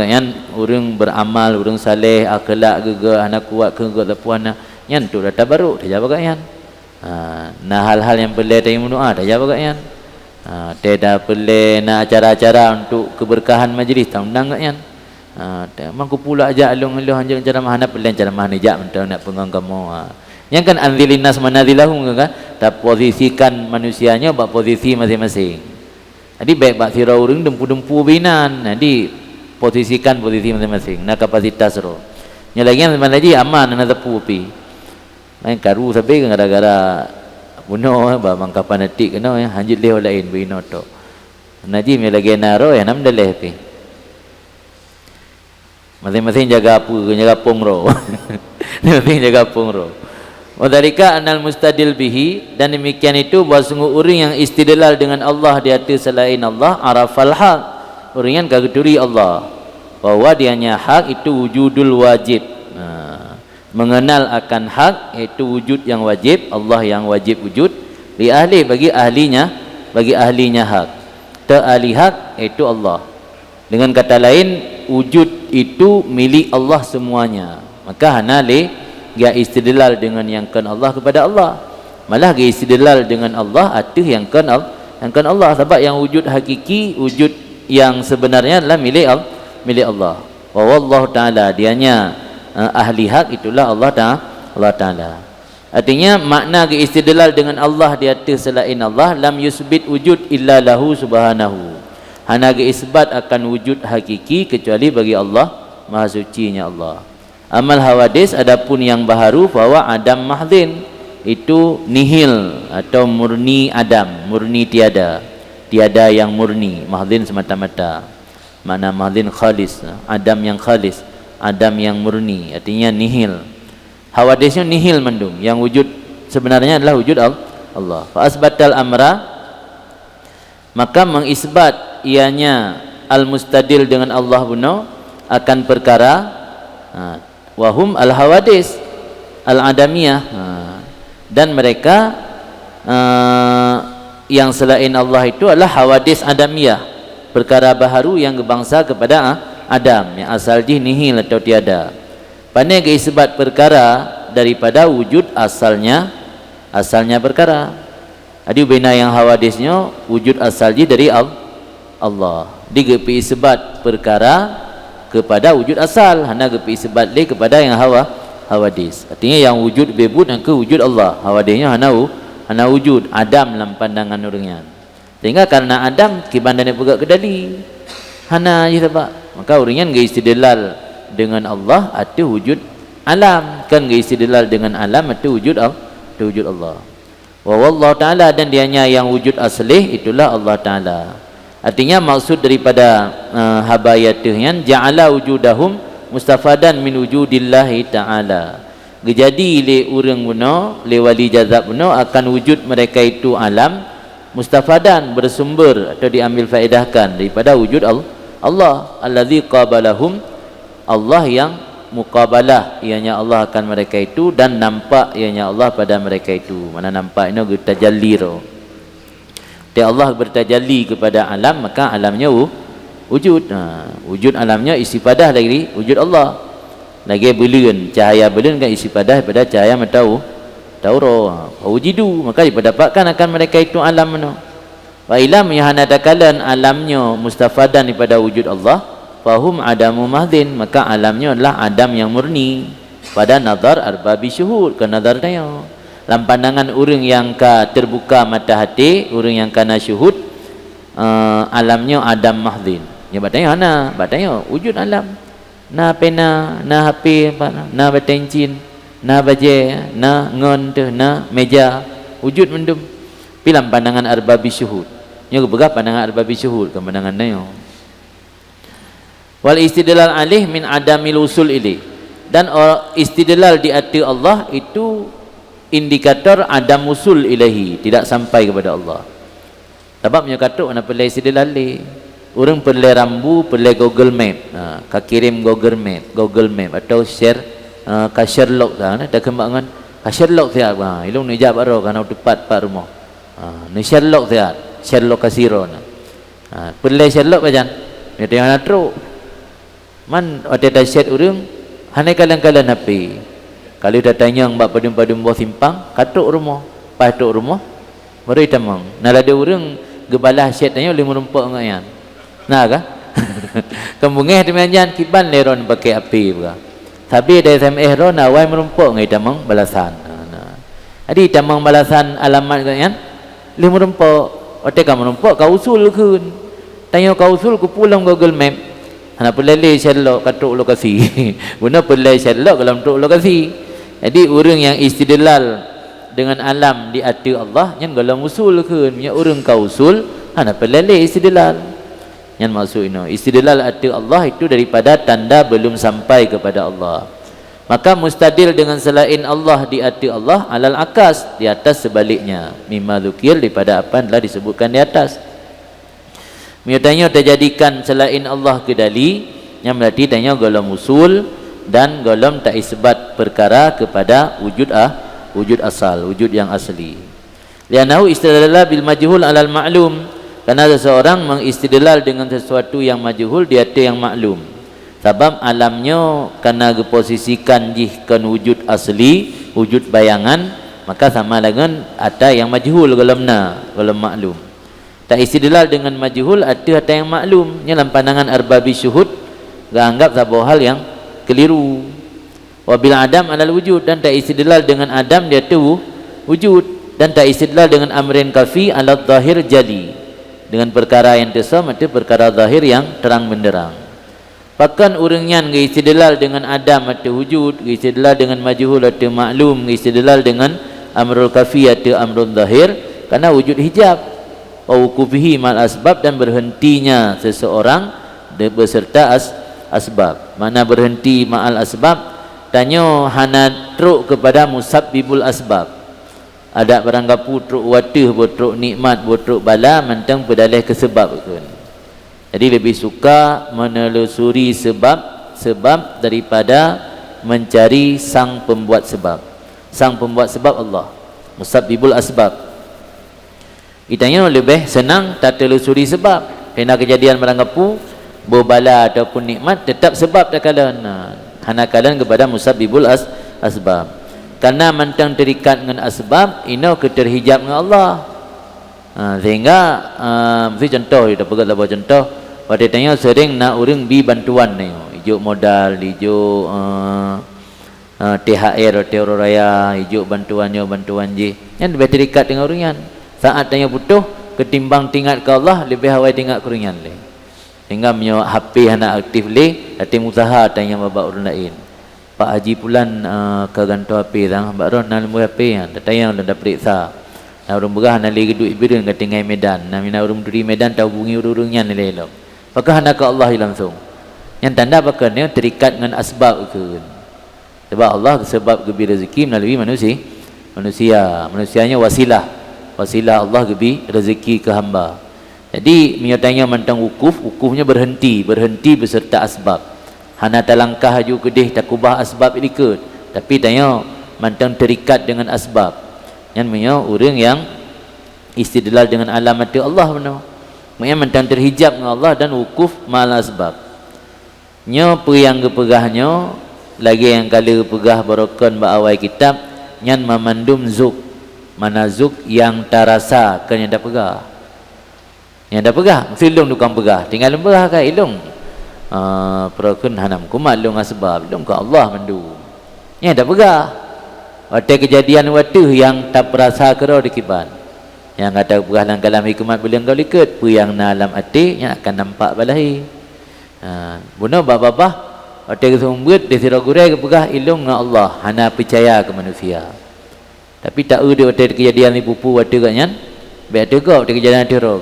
orang beramal, orang saleh, akhlak gega, anak kuat ke gega puana. Yang tu dah tabaruk, dia jawab bagaimana? Nah hal-hal yang pelai tanya mendoa dah jawab kat yan. Tidak pelai nak acara-acara untuk keberkahan majlis tak undang kat yan. Mangku pula ajak alung-alung anjang ceramah nak pelai ceramah ni jak mentau nak pengang kamu. Yang kan anzilin nas manazilahum kan? Tak posisikan manusianya bak posisi masing-masing. Jadi baik bak sira urang dempu-dempu binan. Jadi posisikan posisi masing-masing. Nak kapasitas ro. Nya lagi yang lagi aman nak tepu pi. Main karu sampai gara-gara bunuh bang kapan netik kena ya hanjit leh lain bino to. Naji me lagi naro ya nam deleh pi. Masing-masing jaga apa jaga pongro. Masing jaga pongro. Wadalika anal mustadil bihi dan demikian itu bahawa sungguh orang yang istidlal dengan Allah di atas selain Allah arafal haq orang yang kageturi Allah bahwa dianya hak itu wujudul wajib. Mengenal akan hak iaitu wujud yang wajib, Allah yang wajib wujud, li ahli bagi ahlinya hak. Ahli hak iaitu Allah. Dengan kata lain, wujud itu milik Allah semuanya. Maka hana le dia istidlal dengan yang kan Allah kepada Allah. Malah dia istidlal dengan Allah atuh yang kan Allah, sebab yang wujud hakiki, wujud yang sebenarnya adalah milik Allah. Wa wallahu taala dianya ahli hak itulah Allah Ta'ala. Artinya makna istidlal dengan Allah di atas selain Allah, lam yusbit wujud illa lahu subhanahu. Hana isbat akan wujud hakiki kecuali bagi Allah Maha Sucinya Allah. Amal hawadis adapun yang baharu bahwa Adam mahdin itu nihil atau murni Adam, murni tiada yang murni, mahdin semata-mata. Makna mahdin khalis, Adam yang khalis, Adam yang murni, artinya nihil. Hawadisnya nihil mandum, yang wujud sebenarnya adalah wujud Allah. Fa asbatal amra, maka mengisbat ianya al-mustadil dengan Allah buno akan perkara wahum al-hawadis al-adamiyah, dan mereka yang selain Allah itu adalah hawadis adamiyah, perkara baharu yang berbangsa kepada Adam yang asal nihil atau tiada. Pandai isbat perkara daripada wujud asalnya perkara. Adi bina yang hawadisnya wujud asalnya dari Allah. Digepi isbat perkara kepada wujud asal, hana gepi isbat le kepada yang hawadis. Artinya yang wujud bebut yang ke wujud Allah. Hawadisnya hana wujud Adam dalam pandangan orangnya. Sehingga karena Adam kibandane pegak kedali. Hana je sebab. Maka orang yang istidlal dengan Allah atau wujud alam, kan istidlal dengan alam atau wujud Allah. Wa wallahu taala, dan dianya yang wujud asli itulah Allah Taala. Artinya maksud daripada habayatuhnya ja'ala wujudahum mustafadan min wujudillahi taala. Jadi le urang buno, le wali jazab buno akan wujud mereka itu alam mustafadan, bersumber atau diambil faedahkan daripada wujud Allah allazi qabalahum, Allah yang muqabalah ianya Allah akan mereka itu, dan nampak ianya Allah pada mereka itu. Mana nampak ini bertajalli roh. Dia Allah bertajalli kepada alam, maka alamnya wujud. Wujud alamnya istifadah lagi wujud Allah. Lagi belun, cahaya belun kan istifadah pada cahaya matau roh. Wujudu, maka dapatkan akan mereka itu alam mana. Wa ilam yahanadakalan alamnya mustafadan daripada wujud Allah, fahum adamu mahdin, maka alamnya adalah Adam yang murni pada nazar arbabi syuhud, ke nazar dia dalam pandangan orang yang terbuka mata hati, orang yang kana syuhud, alamnya Adam mahdin. Ya batanya hana, batanya wujud alam. Na pena, na HP, na batencin, na baje, na ngon tu, na meja, wujud mendum. Dalam pandangan arbabi syuhud. Nya berapa pandangan arbabi syuhud, ke pandangan dia. Wal istidlal alih min adamil usul ilaih, dan istidlal di hati Allah itu indikator adam usul ilahi, tidak sampai kepada Allah. Sebabnya kata nak pelai istidlal alih, orang pelai rambu, pelai Google Map, ka kirim Google Map atau share ka Sherlock dah kembangan ka Sherlock dia ilung ni jap aro kana tepat pak rumah. Ni Sherlock dia, Sherlock kasiro pelai Sherlock bajan dia tengah natro man ada dahsyat urang hanai kalang-kalang HP. Kalau dah tanya mbak padum-padum bawah simpang katuk rumah baru itamang nalada urang gebalah syat tanya boleh merumpak ngayan nah kah kembungeh temanjan kiban leron pakai HP juga tapi ada SMS ron awai merumpak ngai tamang balasan adi tamang balasan alamat ngayan boleh merumpak ote ka merumpak ka usul kun tanya ka usul ku pulang Google Map. Anak pelai Sherlock katuk lokasi. Guna pelai Sherlock dalam tuk lokasi. Jadi orang yang istidlal dengan alam di hati Allah yang dalam usul ke punya orang kau usul anak pelai istidlal. Yang maksud ini istidlal hati Allah itu daripada tanda belum sampai kepada Allah. Maka mustadil dengan selain Allah di hati Allah alal akas, di atas sebaliknya. Mimma dzukir daripada apa yang telah disebutkan di atas. Tanya terjadikan selain Allah kedali, yang berarti tanya golong usul dan golong tak isbat perkara kepada wujud asal, wujud yang asli. Lianahu istidlal bil majhul alal ma'lum, karena seseorang mengistidlal dengan sesuatu yang majhul di atas yang maklum. Sebab alamnya karena diposisikan jihkan wujud asli, wujud bayangan, maka sama dengan ada yang majhul golomna, golom maklum. Tak istidlal dengan majhul ada yang maklum. Dalam pandangan arbabi syuhud, anggap sebuah hal yang keliru. Wabil adam alal wujud, dan tak istidlal dengan adam dia tu wujud, dan tak istidlal dengan amrin kafi alal zahir jali, dengan perkara yang tersam itu perkara zahir yang terang benderang. Bahkan orangnya istidlal dengan adam atau wujud, istidlal dengan majhul atau maklum, istidlal dengan amrul kafi atau amrul zahir, karena wujud hijab wa wukufihi mal asbab, dan berhentinya seseorang beserta asbab. Mana berhenti ma'al asbab? Tanya hana truk kepada musabbibul asbab. Ada barang gapu truk watih, truk nikmat, truk bala, mentang pedalih ke sebab kan. Jadi lebih suka menelusuri sebab daripada mencari sang pembuat sebab. Sang pembuat sebab Allah, musabbibul asbab. Kitanya lebih senang tak telusuri sebab. Kena kejadian barang gapu, berbala ataupun nikmat, tetap sebab tak kalan. Hana kalan kepada musabbibul asbab. Karena mentang terikat dengan asbab, ino keterhijab dengan Allah. Sehingga mesti contoh kita pegang sebuah contoh. Pada tanya sering nak orang bi bantuan ni, hijau modal, hijau THR atau Tero Raya, hijau bantuan je. Yang lebih terikat dengan orang. Saat tanya butuh, ketimbang tingkat ke Allah, lebih awal tingkat kuringan le. Sehingga menyewa HP anak aktif le, hati usaha tanya babak orang lain. Pak Haji Pulan ke gantung HP dah, babak orang nak lembu HP yang tanya dah periksa. Nah orang berah nak lagi duduk ibirin ke tinggal Medan. Nah mina orang duduk Medan tahu bunyi urung-urungnya ni le. Apakah anak ke Allah langsung? Yang tanda apakah ni terikat dengan asbab ke? Sebab Allah sebab gebi rezeki melalui manusianya wasilah Allah gebi rezeki ke hamba. Jadi menyatanya mentang wukufnya berhenti beserta asbab. Hana talangkah haju kedih tak ubah asbab ikut, tapi tanya mentang terikat dengan asbab. Yang punya orang yang istidlal dengan alamat Allah benar. Maksudnya mentang terhijab dengan Allah dan wukuf mal asbab. Nya yang kepegahnya lagi yang kali pegah barokon ba awal kitab nyan memandum zuk. Mana zuk yang terasa kan yang dah pegah. Yang dah pegah, mesti ilung tukang pegah. Tinggal lembah ke ilung. Perokun hanam kumat ilung asbab, ilung ke Allah mandu. Yang dah pegah. Waktu kejadian waktu yang tak perasa kera di kiban. Yang kata pegah dalam kalam hikmat beliau kau likut, pu yang dalam hati yang akan nampak balahi. Bunuh babah waktu kesumbut di siragurai ke pegah ilung dengan Allah, hana percaya ke manusia. Tapi tak ada waktu kejadian ni pupu waktu katnya, biar juga waktu kejadian teror.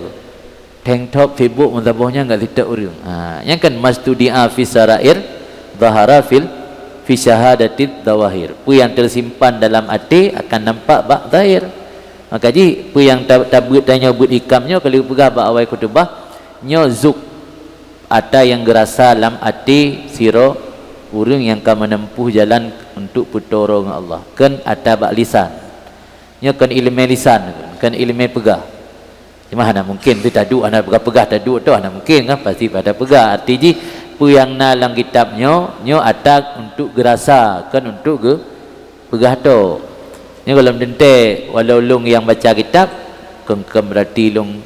Tank top Facebook mazhabnya enggak tidak urang. Yang kan mastudia fi sarair zahara fi syahadatit dawahir. Pu yang tersimpan dalam hati akan nampak bak zahir. Maka ji pu yang tabut tanya but ikamnya kalau pegah bak awal kutubah nyo zuk ada yang gerasa dalam hati siro urang yang akan menempuh jalan untuk bertoro dengan Allah. Kan ada bak lisan. Nya kan ilmu lisan, kan ilmu pegah. Cuma hana mungkin tu taduk hana pegah taduk tu hana mungkin kan pasti pada pegah. Arti ji pu yang dalam kitabnya nyo ada untuk gerasa kan untuk pegah tu. Ni kalau dente walau long yang baca kitab kengkem berarti long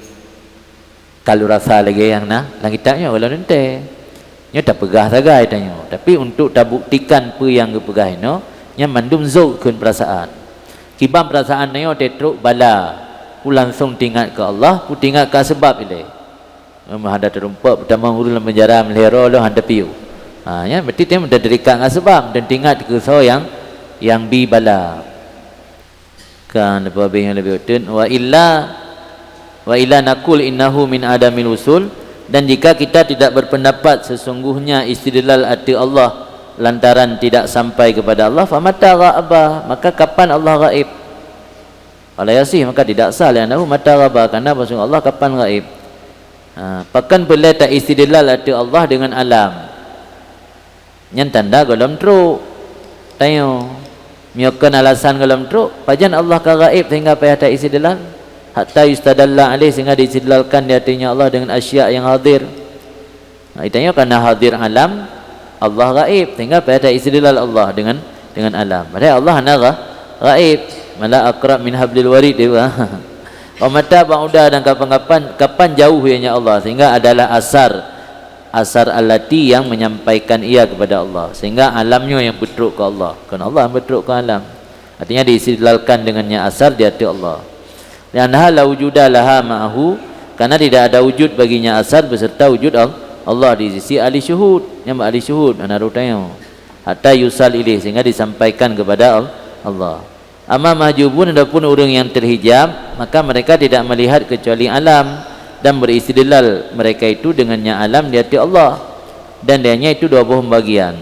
kalau rasa lagi yang dalam kitabnya walau dente. Nyo tak pegah saja tanya. Tapi untuk tak buktikan pu yang pegah ino nya mandum zuk kun perasaan. Kibam perasaan nyo tetruk bala. Pu langsung tinggal ke Allah, pu tinggal ke sebab ile. Handa terumpak pertama huru dalam penjara melihara lo handa piu. Ya berarti dia mendah terikat dengan sebab dan tinggal ke so yang bi bala. Kan lebih yang lebih utun wa illa naqul innahu min adamil usul, dan jika kita tidak berpendapat sesungguhnya istidlal ati Allah lantaran tidak sampai kepada Allah, famata ghaba, maka kapan Allah gaib? Wala yasih, maka tidak sah lianahu mata ghaba, karena maksud Allah kapan gaib. Pakan boleh tak istidlal ada Allah dengan alam. Yang tanda golom truk. Tanya. Miakan alasan golom truk. Pajan Allah ka gaib sehingga payah tak istidlal. Hatta yustadalla alaih sehingga diistidlalkan di hatinya Allah dengan asya' yang hadir. Itanya kerana hadir alam Allah gaib sehingga payah tak istidlal Allah dengan alam. Padahal Allah hana gaib. Malah akrab min hablil warid dia. Wa mata ba'uda dan kapan jauh ianya Allah sehingga adalah asar allati yang menyampaikan ia kepada Allah sehingga alamnya yang berteruk ke Allah, kan Allah yang berteruk ke alam, artinya diistidlalkan dengannya asar di hati Allah. Dan la wujuda laha ma'ahu, karena tidak ada wujud baginya asar beserta wujud Allah di sisi ahli syuhud, yang ahli syuhud anarutanya hatta yusal ilaih sehingga disampaikan kepada Allah. Amma mahjubun, adapun orang yang terhijab maka mereka tidak melihat kecuali alam dan beristidlal mereka itu dengannya alam di hati Allah, dan dianya itu dua buah pembagian.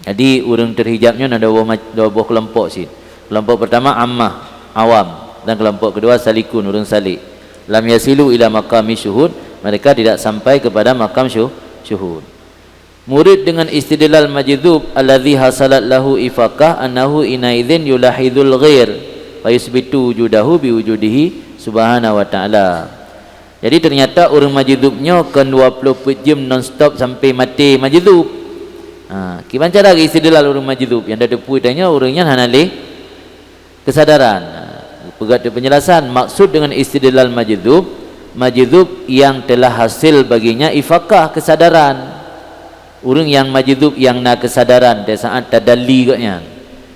Jadi orang terhijabnya ada dua buah kelompok sih. Kelompok pertama ammah, awam, dan kelompok kedua salikun, orang salik. Lam yasilu ila maqami syuhud, mereka tidak sampai kepada makam syuhud. Murid dengan istidlal majdzub alladhi hasalat lahu ifaqah annahu inaidzin yulahidul ghair wa yusbitu wujudahu biwujudihi subhanahu wa ta'ala. Jadi ternyata orang majdzubnya kan 24 jam non-stop sampai mati majdzub. Gimana cara istidlal orang majdzub yang dah depu tanya orangnya hanalih kesadaran. Pegat penjelasan maksud dengan istidlal majdzub yang telah hasil baginya ifaqah kesadaran. Orang yang majdzub yang nak kesadaran dia saat tadalli katnya,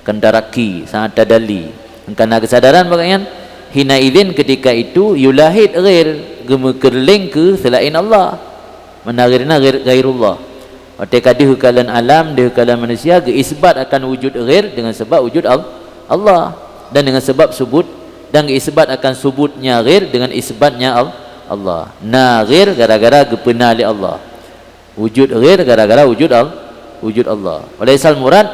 kan daraki saat tadalli karena kesadaran bagaian hina idzin ketika itu yulahid ghair gemekerling ke selain Allah, menagirna ghairullah. Waktu kadih hukalan alam di hukalan manusia ke isbat akan wujud ghair dengan sebab wujud Allah, dan dengan sebab subut, dan isbat akan subutnya ghair dengan isbatnya Allah. Na ghair gara-gara gepena oleh Allah, wujud ghair gara-gara wujud Allah. Walaisal murad,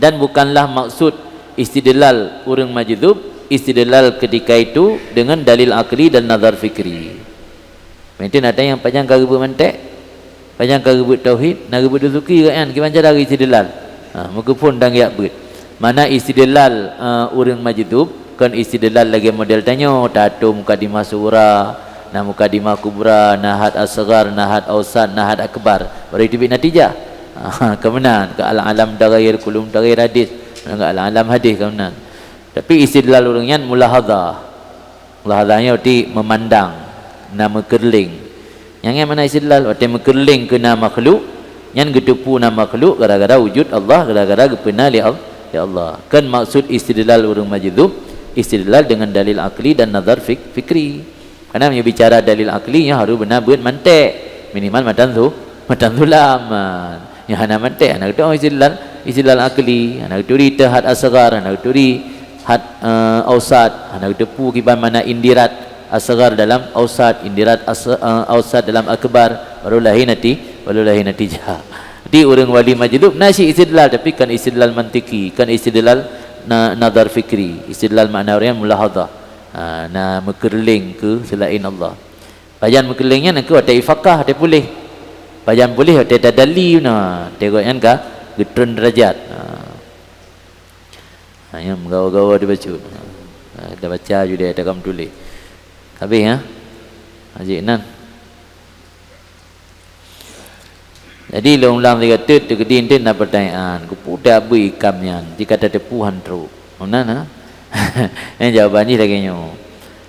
dan bukanlah maksud istidlal orang majdzub istidlal ketika itu dengan dalil akli dan nazar fikri. Mungkin ada yang panjang kagebut mantek, panjang kagebut tauhid, nak gebut zuki kan gimana cara istidlal? Muka pun dang yak bet. Mana istidlal orang majdzub kan istidlal lagi model tanya tatu mukadimah surah, na mukadimah kubra, nahat asghar, nahat ausad, nahat akbar, baru itu natijah. Kemenan ke alam daghair kulum daghair hadis, enggak alam hadis kemenan. Tapi istidlal orangnya mulahadhah. Mulahadhahnya arti memandang, nama kerling. Yang mana istidlal arti mekerling ke nama makhluk, yang gedepu nama makhluk gara-gara wujud Allah, gara-gara gepena li Allah. Kan maksud istidlal orang majdzub istidlal dengan dalil akli dan nazar fikri. Karena bicara dalil akli yang harus benar buat mantek, minimal matan zulaman. Yang hana mantek anak itu istidlal akli, anak itu ri had asghar, anak itu ri had ausad, anak depu kiban mana indirat asghar dalam ausad, indirat ausad dalam akbar, baru lahir natijah. Jadi orang wali majdzub nasi istidlal, tapi kan istidlal mantiki, kan istidlal nazar fikri, istidlal makna orang mulahadhah. Na mekerling ke selain Allah. Bayan mekerlingnya nak ada ifaqah dia boleh. Bayan boleh ada tadalli na. Tengoknya ka getun derajat. Yang gawa-gawa dia baca. Dah baca juga ada kamu tulis. Habis ya. Haji Nan. Jadi long-long dia kata tegedin dia nak pertanyaan. Ku dah beri ikamnya. Jika ada tepuhan teruk. Mana yang jawaban ni lagi nyo.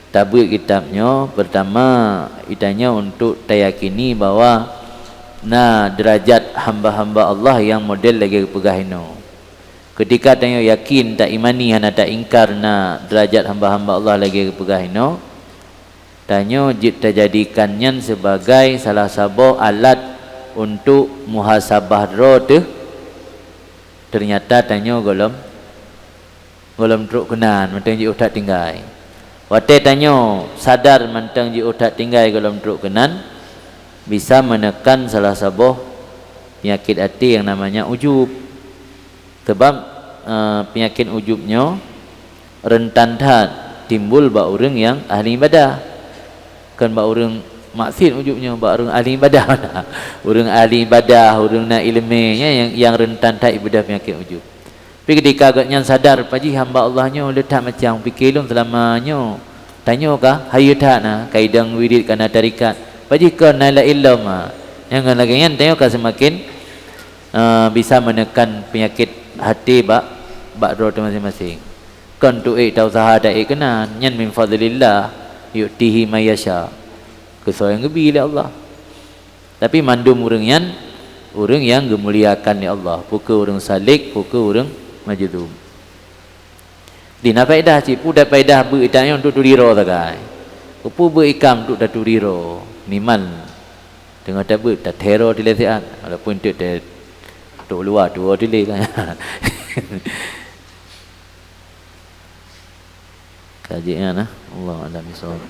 Tabut kitabnya pertama itanya untuk tayakini bahwa derajat hamba-hamba Allah yang model lagi pegahino. Ketika tanya yakin tak imani hana tak ingkar derajat hamba-hamba Allah lagi pegahino, tanya jadikannya sebagai salah satu alat untuk muhasabah roh tu. Ternyata tanya golom truk kenan mentang ji utak tinggal. Waktu tanya sadar mentang ji utak tinggal golom truk kenan, bisa menekan salah satu penyakit hati yang namanya ujub. Sebab penyakit ujubnya rentan timbul ba orang yang ahli ibadah. Kan ba orang maksud ujungnya bak orang ahli ibadah mana. Orang ahli ibadah, orang nak ilmunya yang rentan tak ibadah penyakit ujub. Tapi ketika agaknya sadar paji hamba Allahnya letak macam fikir lum selamanya. Tanya kah hayu tak na kaidang wirid kana tarikat. Paji kan la ilma. Yang lagi yang tanya kah semakin bisa menekan penyakit hati bak roh masing-masing. Kan tu tahu sahadat kena nyan min fadlillah yu'tihi may yasha. Kesoyang gebi oleh Allah. Tapi mandum orang yang gemuliakan ni Allah. Pukul orang salik, pukul orang majdum. Dina faedah cik pu dah faedah beritanya untuk turiro takai. Upu berikam untuk turiro. Niman. Tengah tak ber tak teror di lesian. Walaupun tu tok luar tu dile kan. Kajian Allah alam bisawab.